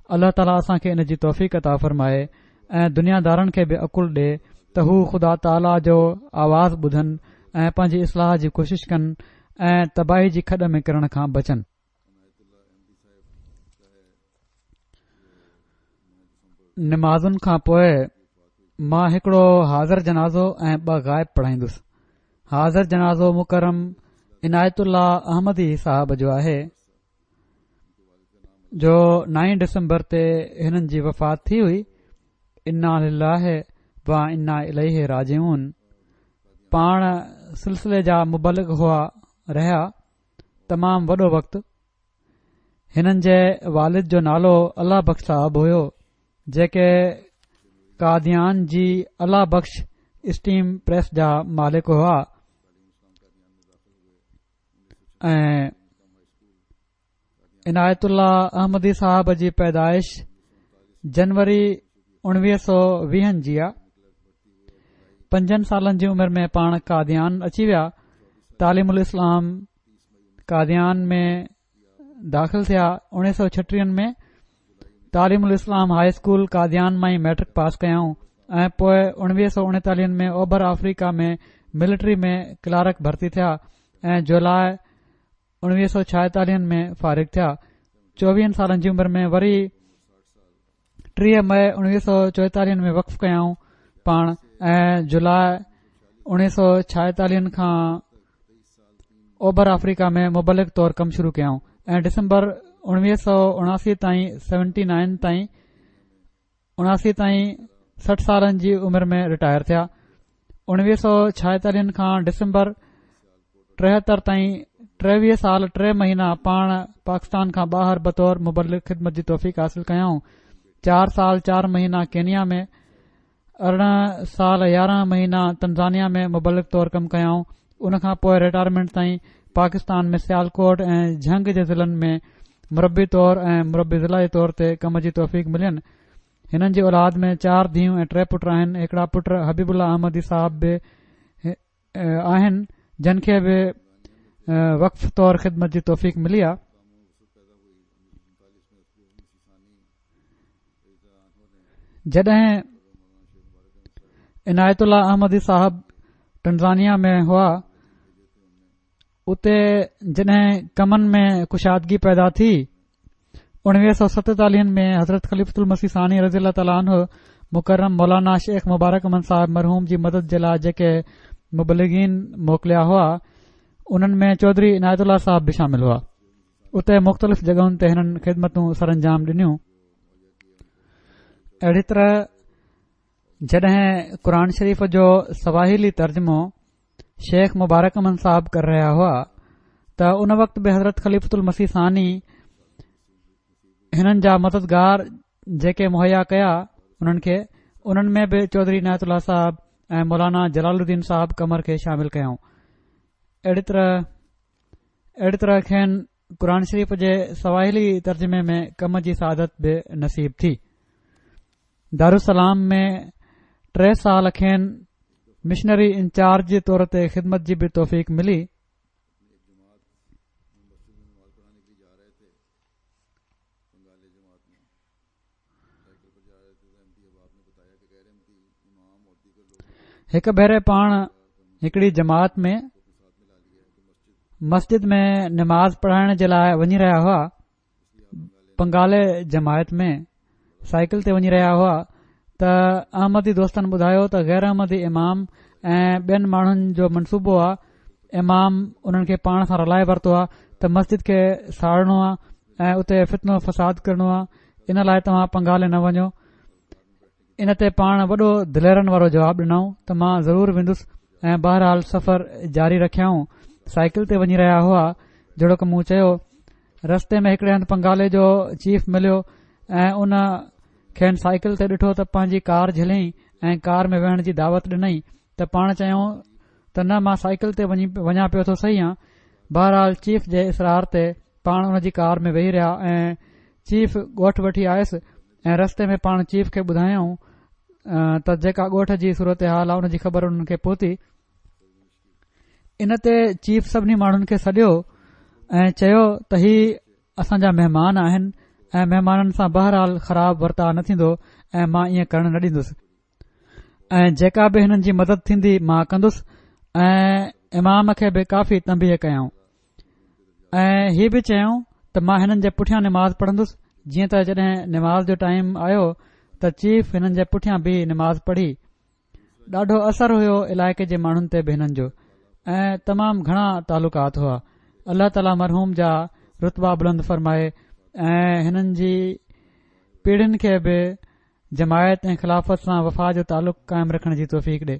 अल्लाह ताला असां खे इन जी तौफ़ीक़ अता फ़रमाए ऐं दुनियादारनि खे बि अकुल ॾे त हू खुदा ताला जो आवाज़ ॿुधनि ऐं पंहिंजी इस्लाह जी कोशिश कनि ऐं तबाही जी खॾ में किरण खां बचनि। निमाज़ुनि खां पोइ मां हिकड़ो हाज़िर जनाज़ो ऐं ॿ गाइब पढ़ाईंदुसि। हाज़िर जनाज़ो मुकरम इनायतुल्लाह अहमदी साहब जो आहे जो 9 दिसंबर ते हिननि जी वफ़ात थी हुई। इन्ना लिल्लाहि व इन्ना इलैहि राजिऊन। पाण सिलसिले जा मुबलिग हुआ रहिया तमामु वॾो वक़्तु। हिननि जे वालिद जो नालो अल्लाह बख़्श साहब हुयो, जेके कादियान जी अल्लाह बख़्श स्टीम प्रेस जा मालिक हुआ ऐं इनायतुल्ला अहमदी साहब जी पैदाइश जनवरी 1920 जी आहे। 5 सालनि जी उमिरि में पाण कादियान अची विया। तालीमुल इस्लाम कादियान में दाख़िल थिया। 1936 में तालीमुल इस्लाम हाई स्कूल कादियान मां ई मैट्रिक पास कयाऊं ऐं पोइ 1939 में ओभर अफ्रीका में मिलिट्री में क्लार्क भर्ती थिया ऐं जुलाई 1946 में फारिग थिया। 24 सालनि जी उमिरि में वरी 3 मई 1944 में वक़फ़ कयाऊं पाण ऐं जुलाई 1946 खां ओभर अफ्रीका में मुबलिक तौर कमु शुरू कयाऊं ऐं दिसंबर 1979 ताईं 79 ताईं 79 ताईं 60 सालनि जी उमिरि में रिटायर थिया। 1946 खां दिसंबर 73 ताईं 23 साल 3 महीना पाण पाकिस्तान खां ॿाहिरि बतौर मुबलिक ख़िदमत जी तौफ़ीक़ हासिल कयाऊं। 4 साल 4 महीना केनिया में, 18 साल 11 महीना तंजानिया में मुबलिक तौर कमु कयाऊं। उन खां पोइ रिटायरमेंट ताईं पाकिस्तान में सियालकोट ऐं झंग जे ज़िलनि में मुरबी तौर ऐं मुरबी ज़िला जे तौर ते कम जी तौफ़ीक़ मिलियनि। हिननि जी औलाद में 4 धीअरूं ऐं 3 पुट आहिनि। हिकड़ा पुट हबीबुल्ला अहमदी साहब बि आहिनि, जिन खे बि वक़फ़ तौर ख़िदमत जी तौफ़ीक़ मिली आहे। जॾहिं इनायतुल्ला अहमदी साहब तंजानिया में हुआ, उते जॾहिं कमनि में कुशादगी पैदा थी, 1947 में हज़रत ख़लीफ़तुल मसीह सानी रज़ियल्लाहु तआला अन्हु मुकर्रम मौलाना शेख मुबारक अहमद साहब मरहूम जी मदद जे लाइ जेके मुबलिगीन मोकिलिया हुआ, उन्हनि में चौधरी इनायतुल्ला साहब बि शामिल हुआ। उते मुख़्तलिफ़ जॻहुनि ते हिननि ख़िदमतूं सरअंजाम ॾिनियूं। अहिड़ी तरह जॾहिं क़ुर शरीफ़ जो सवाहिली तर्जुमो शेख मुबारक अहमद साहब कर रहिया हुआ, त उन वक़्त बि हज़रत ख़लीफ़तुल मसीह सानी हिननि जा मददगार जेके मुहैया कया उन्हनि में बि चौधरी इनायतुल्ला साहब ऐं मौलाना जलालुद्दीन साहब कमर खे शामिल कयाऊं। अहिड़ी तरह खेनि क़ुर शरीफ़ जे सवाहिली तर्जुमे में कम जी सआदत बि नसीब थी। दारुसलाम में 3 साल खेनि मिशनरी इंचार्ज जे तौर ते ख़िदमत जी बि तौफ़ीक़ मिली। हिकु भेरे पाण हिकड़ी जमात में मस्जिद में नमाज़ पढ़ाइण जे लाइ वञी रहिया हुआ। बंगाले जमायत में साइकिल ते वञी रहिया हुआ त अहमदी दोस्तनि ॿुधायो त गैर अहमदी इमाम ऐं ॿियनि माण्हुनि जो मनसूबो आहे। इमाम उन्हनि खे पाण सां रलाए वरितो आहे त मस्जिद खे साड़णो आहे ऐं उते फितनो फसाद करणो आहे, इन लाइ तव्हां पंगाले न वञो। इन ते पाण वॾो दिलेरनि वारो जवाबु ॾिनऊं त मां ज़रूर वेंदुसि ऐं बहरहाल सफ़र जारी रखियाऊं। साइकिल ते वञी रहिया हुआ, जहिड़ो मूं चयो। रस्ते में हिकड़े हंधि पंगाले जो चीफ मिलियो ऐं उन खेनि साइकिल ते ॾिठो त पंहिंजी कार झलियईं ऐं कार में वेहण जी दावत ॾिनई त पाण चयूं त न, मां साइकिल ते वञा पियो थो सही आहे। बहरहाल चीफ जे इसरार ते पाण उन जी कार में वेही रहिया ऐं चीफ ॻोठ वठी आयुसि ऐं रस्ते में पाण चीफ खे ॿुधायऊं त जेका ॻोठ जी सूरत हाल आहे उन जी ख़बर उन्हनि खे पहुती। इन ते चीफ सभिनी माण्हुनि खे सॾियो ऐं चयो त ही असांजा महिमान आहिनि ऐं महिमाननि सां बहरहाल ख़राब वर्ताव न थींदो ऐं मां ईअं करणु न ॾींदुसि ऐं जेका बि हिननि जी मदद थींदी मां कंदुसि। ऐं इमाम खे बि काफ़ी तंबीह कयऊं ऐं हीउ बि चयऊं त मां हिननि जे पुठियां निमाज़ पढ़ंदुसि, जीअं त जॾहिं निमाज़ जो टाइम आयो त चीफ हिननि जे पुठियां बि निमाज़ पढ़ी। ॾाढो असरु हुयो इलाइक़े जे माण्हुनि ते बि हिननि जो ऐं तमामु घणा तालुकात हुआ। अल्लाह ताला मरहूम जा रुतबा बुलंद फरमाए ऐं हिननि जी पीढ़ियुनि खे बि जमायत ऐं ख़िलाफ़त सां वफ़ा जो तालुक़ क़ाइमु रखण जी तौफ़ीक़ ॾे।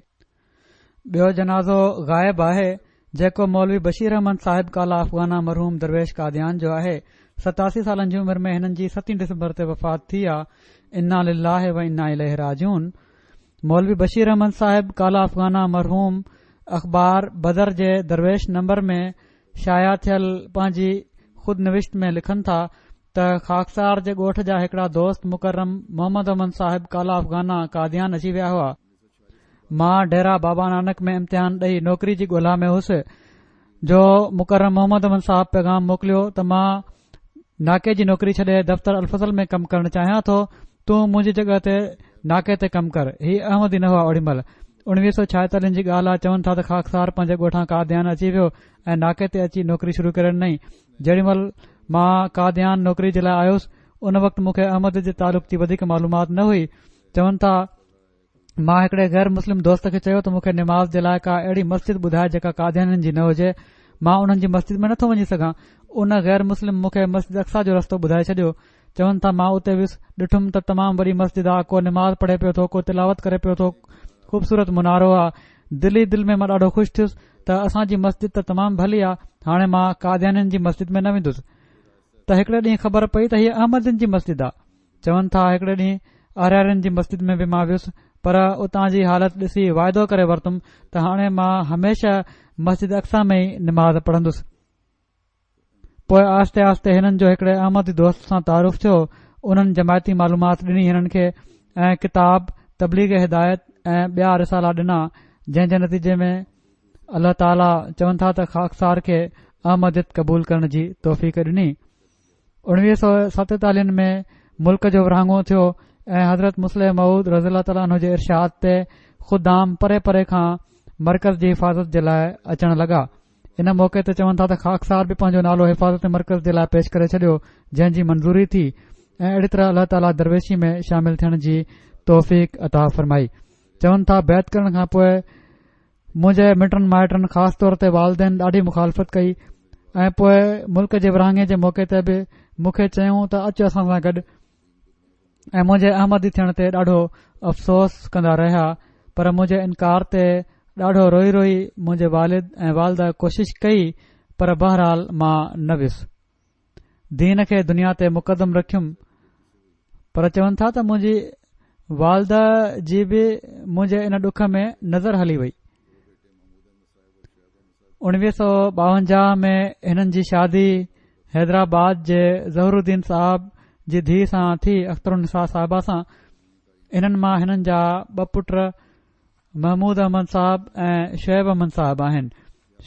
ॿियो जनाज़ो ग़ाइब आहे जेको मौलवी बशीर अहमद साहिब काला अफ़गाना मरहूम दरवेश कादियान जो आहे। 87 सालनि जी उमिरि में हिननि जी 7 दिसंबर ते वफ़ात थी आहे। इन्ना लिल्लाहि व इन्ना इलैहि राजिऊन। मौलवी बशीर अहमद साहिब काला अफ़गाना मरहूम अख़बार बदर जे दरवेश नंबर में शाया थियल पंहिंजी खुद निविश्त में लिखनि था त खाकसार जे ॻोठ जा हिकड़ा दोस्त मुकर्रम मोहम्मद अहमद साहिब काला अफ़गाना कादियान अची विया हुआ। मां डेरा बाबा नानक में इम्तिहान ॾेई नौकरी जी ॻोल्हा में हुयुसि जो मुकर्रम मोहम्मद अहमद साहिब पैगाम मोकिलियो त मां नाके जी नौकरी छॾे दफ़्तर अल्फज़ल में कमु करणु चाहियां थो। तूं मुंहिंजी जॻह ते नाके ते कमु कर। हीउ अहमद ई न हुआ। ओॾीमहिल 1946 जी ॻाल्हि आहे। चवनि था त खाकसार पंहिंजे ॻोठां कादियान अची वियो ऐं नाके ते अची नौकरी शुरू करे ॾिनई। जेॾीमहिल मां कादियान नौकरी जे लाइ आयुसि उन वक़्तु मूंखे अहमद जे तालुक़ जी वधीक मालूमात न हुई। चवनि था मां हिकड़े गैर मुस्लिम दोस्त खे चयो त मूंखे निमाज़ जे लाइ का अहिड़ी मस्जिद ॿुधाए जेका कादियाननि जी न हुजे। मां उन्हनि जी मस्जिद में नथो वञी सघां। उन गैर मुस्लिम मूंखे मस्जिद अक्सा जो रस्तो ॿुधाए छॾियो। चवनि था मां उते वियुसि, ॾिठुमि त तमामु वॾी मस्जिद आहे। को निमाज़ पढ़े पियो थो, को तिलावत करे पियो थो। ख़ूबसूरत मुनारो आहे। दिल में मां ॾाढो ख़ुशि थियुसि त असांजी मस्जिद त तमामु भली आहे। हाणे मां कादियाननि जी मस्जिद में न वेंदुसि। त हिकड़े ॾींहुं ख़बर पई त हीअ अहमदनि जी मस्जिद आहे। चवनि था हिकड़े ॾींहुं आर्यारनि जी मस्जिद में बि मां वियुसि, पर उतां जी हालत ॾिसी वाइदो करे वरितुमि त हाणे मां हमेशा मस्जिद अक्सा में ई निमाज़ पढ़ंदुसि। पोइ आस्ते आस्ते हिननि जो हिकड़े अहमदी दोस्त सां तारुफ़ थियो। उन्हनि जमायती मालूमात ॾिनी हिननि खे ऐं किताब तबलीग हिदायत ऐं ॿिया रिसाला ॾिना, जंहिं जे नतीजे में अल्लाह ताला चवनि था त खाकसार खे अहमदियत क़बूल करण जी तौफ़ीक़ ॾिनी। 1947 में मुल्क जो विरहाङो थियो ऐं हज़रत मुस्लिम मऊद रज़ियल्लाहु ताला अन्हु जे इरशाद ते ख़ुदाम परे परे खां मरकज़ जी हिफ़ाज़त जे लाइ अचण लॻा। इन मौक़े ते चवनि था त खाकसार बि पंहिंजो नालो हिफ़ाज़त मरकज़ जे लाइ पेश करे छॾियो, जंहिं जी मंज़ूरी थी ऐं अहिड़ी तरह अल्लाह ताला दरवेशी में शामिल थियण जी तौफ़ीक़ अता फ़रमाई। चवनि था बैत करण खां पोइ मुंहिंजे मिटनि माइटनि ख़ासि तौर ते वालदेन ॾाढी मुखालफ़त कई ऐं पोइ मुल्क जे विरहाङे जे मौक़े ते बि मूंखे चयूं त अचु असां सां गॾु ऐं मुंहिंजे अहमदी थियण ते ॾाढो अफ़सोस कंदा रहिया। पर मुंहिंजे इनकार ते ॾाढो रोई रोई मुंहिंजे वालिद ऐं वालदा कोशिश कई, पर बहरहाल मां न वियुसि। दीन खे दुनिया ते मुक़दम रखियुमि, पर चवनि था त मुंहिंजी वालदा जी बि मुंहिंजे इन ॾुख में नज़र हली वई। 1952 में हिननि जी शादी हैदराबाद जे ज़हरुद्दीन साहब जी धीउ सां थी, अख्तरुनिसा साहिबा सां। इन्हनि मां हिननि जा 2 पुट महमूद अहमद साहब ऐं शुएब अहमद साहब आहिनि।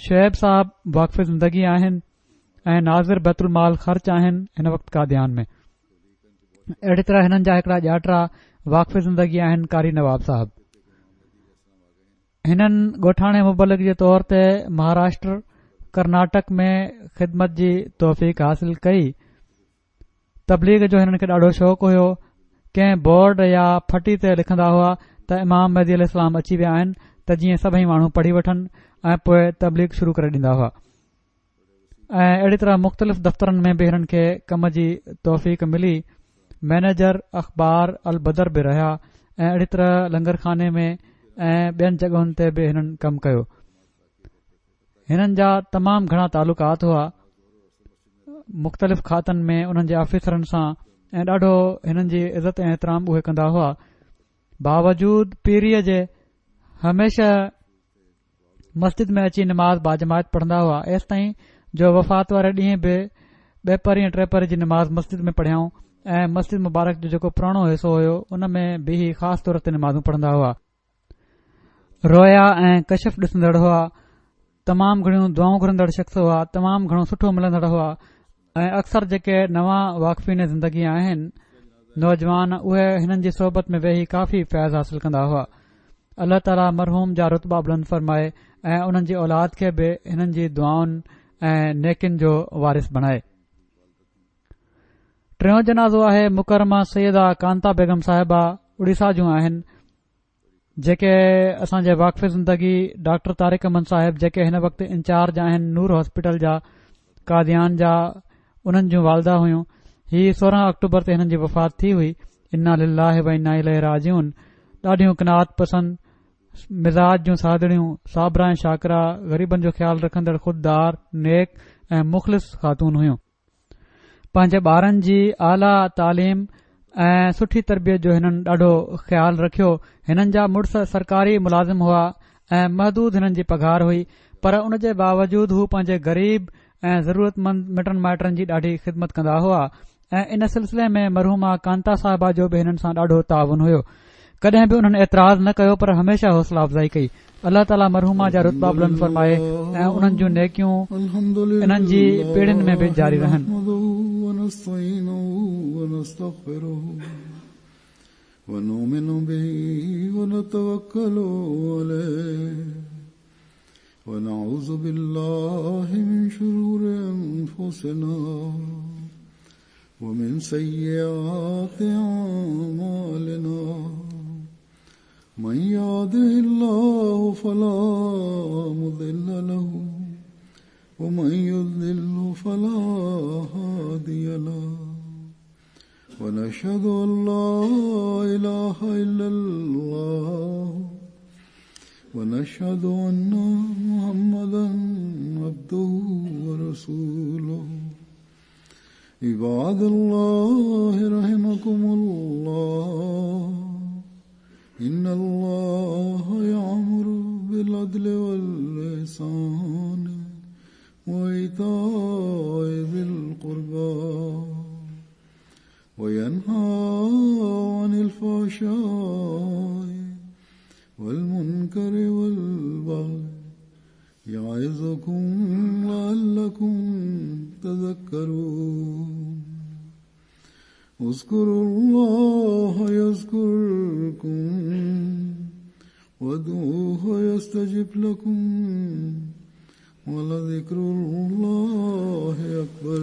शुएब साहब वाक़फ़ ज़िंदगी आहिनि ऐं नाज़िर बैतुल माल ख़र्च आहिनि हिन वक़्तु कादियान में। अहिड़ी तरह हिननि जा हिकड़ा ॼाटरा वाक़फ़ ज़िंदगी आहिनि कारी नवाब साहब। हिननि ॻोठाणे मुबलिक जे तौर ते महाराष्ट्र कर्नाटक में ख़िदमत जी तौफ़ीक़ हासिल कई। तबलीग जो हिननि खे ॾाढो शौक़ु हुयो। कंहिं बोर्ड या फटी ते लिखंदा हुआ त इमाम महदी अलैहिस्सलाम अची विया आहिनि, त जीअं सभई माण्हू पढ़ी वठनि ऐं पोइ तबलीग शुरू करे ॾींदा हुआ। ऐं अहिड़ी तरह मुख़्तलिफ़ दफ़्तरनि में बि हिननि खे कम जी तौफ़ीक़ मिली। मैनेजर अख़बार अल बदर बि रहिया ऐं अहिड़ी तरह लंगर खाने में ऐं ॿियनि जॻहुनि ते बि हिननि कमु कयो। हिननि जा तमामु घणा तालुकात हुआ मुख़्तलिफ़ खातनि में उन्हनि जे ऑफिसरनि सां ऐं ॾाढो हिननि जी इज़त ऐं एतिराम उहे कंदा हुआ। बावजूद पीरीअ जे हमेशा मस्जिद में अची नमाज़ बाजमायत पढ़ंदा हुआ, एसि ताईं जो वफ़ात वारे ॾींहुं बि 2 पहर ऐं 3 पहर जी नमाज़ मस्जिद में पढ़ियाऊं ऐं मस्जिद मुबारक जो जेको पुराणो हिसो हुयो उन में बि ख़ासि तौर ते नमाज़ूं पढ़ंदा हुआ। रोया ऐं कशफ ॾिसंदड़ हुआ, तमामु घणियूं दुआऊं घुरंदड़ शख़्स हुआ, तमामु घणो सुठो मिलंदड़ हुआ ऐं अक्सर जेके नवां वाक़फ़ीन ज़िंदगी आहिनि नौजवान उहे हिननि जी सोबत में वेही काफ़ी फैज़ हासिल कंदा हुआ। अल्लाह ताला मरहूम जा रुतबा बुलंद फरमाए ऐं उन्हनि जी औलाद खे बि हिननि जी दुआउनि ऐं नेकिन जो वारिस बणाए। टियों जनाज़ो आहे मुकरमा सैयदा कांता बेगम साहिबा उड़ीसा जूं आहिनि, जेके असांजे वाक़फ़ ज़िंदगी डॉक्टर तारिक अहमद साहिब जेके हिन वक़्तु इंचार्ज आहिनि नूर हॉस्पिटल जा कादियान जा, उन्हनि जूं वालदा हुयूं। ही 16 अक्टूबर ते हिननि जी वफ़ात थी हुई। इन्ना लिल्लाहि व इन्ना इलैहि राजिऊन। ॾाढियूं क़नात पसंद, मिज़ाज जूं सादड़ियूं, साबरा ऐं शाकरा, ग़रीबनि जो ख़्यालु रखंदड़, खुददार, नेक ऐं मुख़लिस ख़ातून हुयूं। पंहिंजे ॿारनि जी आला तालीम ऐं सुठी तरबियत जो हिननि ॾाढो ख़्यालु रखियो। हिननि जा मुड़ुस सरकारी मुलाज़िम हुआ ऐं महदूद हिननि जी पघार हुई, पर उन जे बावजूद हू पंहिंजे ग़रीब ऐं ज़रूरतमंद मिटनि माइटनि जी ॾाढी ख़िदमत कंदा हुआ ऐं इन सिलसिले में मरहूमा कांता साहिबा जो बि हिननि सां ॾाढो ताउन हुयो। कॾहिं बि उन्हनि एतिराज़ न कयो, पर हमेशा हौसला अफ़ज़ाई कई। अल्लाह ताला मरहूमा जा रुतबा बुलंद फरमाए ऐं उन्हनि जूं नेकियूं इन्हनि जी पीढ़ियुनि में बि जारी रहनि। ونؤمن به ونتوكل عليه ونعوذ بالله من شرور أنفسنا ومن سيئات أعمالنا من يهده الله فلا مضل له ومن يضلل فلا هادي له ونشهد أن لا إله إلا الله ونشهد أن محمدا عبده ورسوله عباد الله رحمكم الله إن الله يأمر بالعدل والإحسان وإيتاء ذي القربى وينهى عن الفحشاء والمنكر والبغي يعظكم لعلكم تذكرون اذكروا الله يذكركم وادعوه يستجب لكم ولذكر الله أكبر.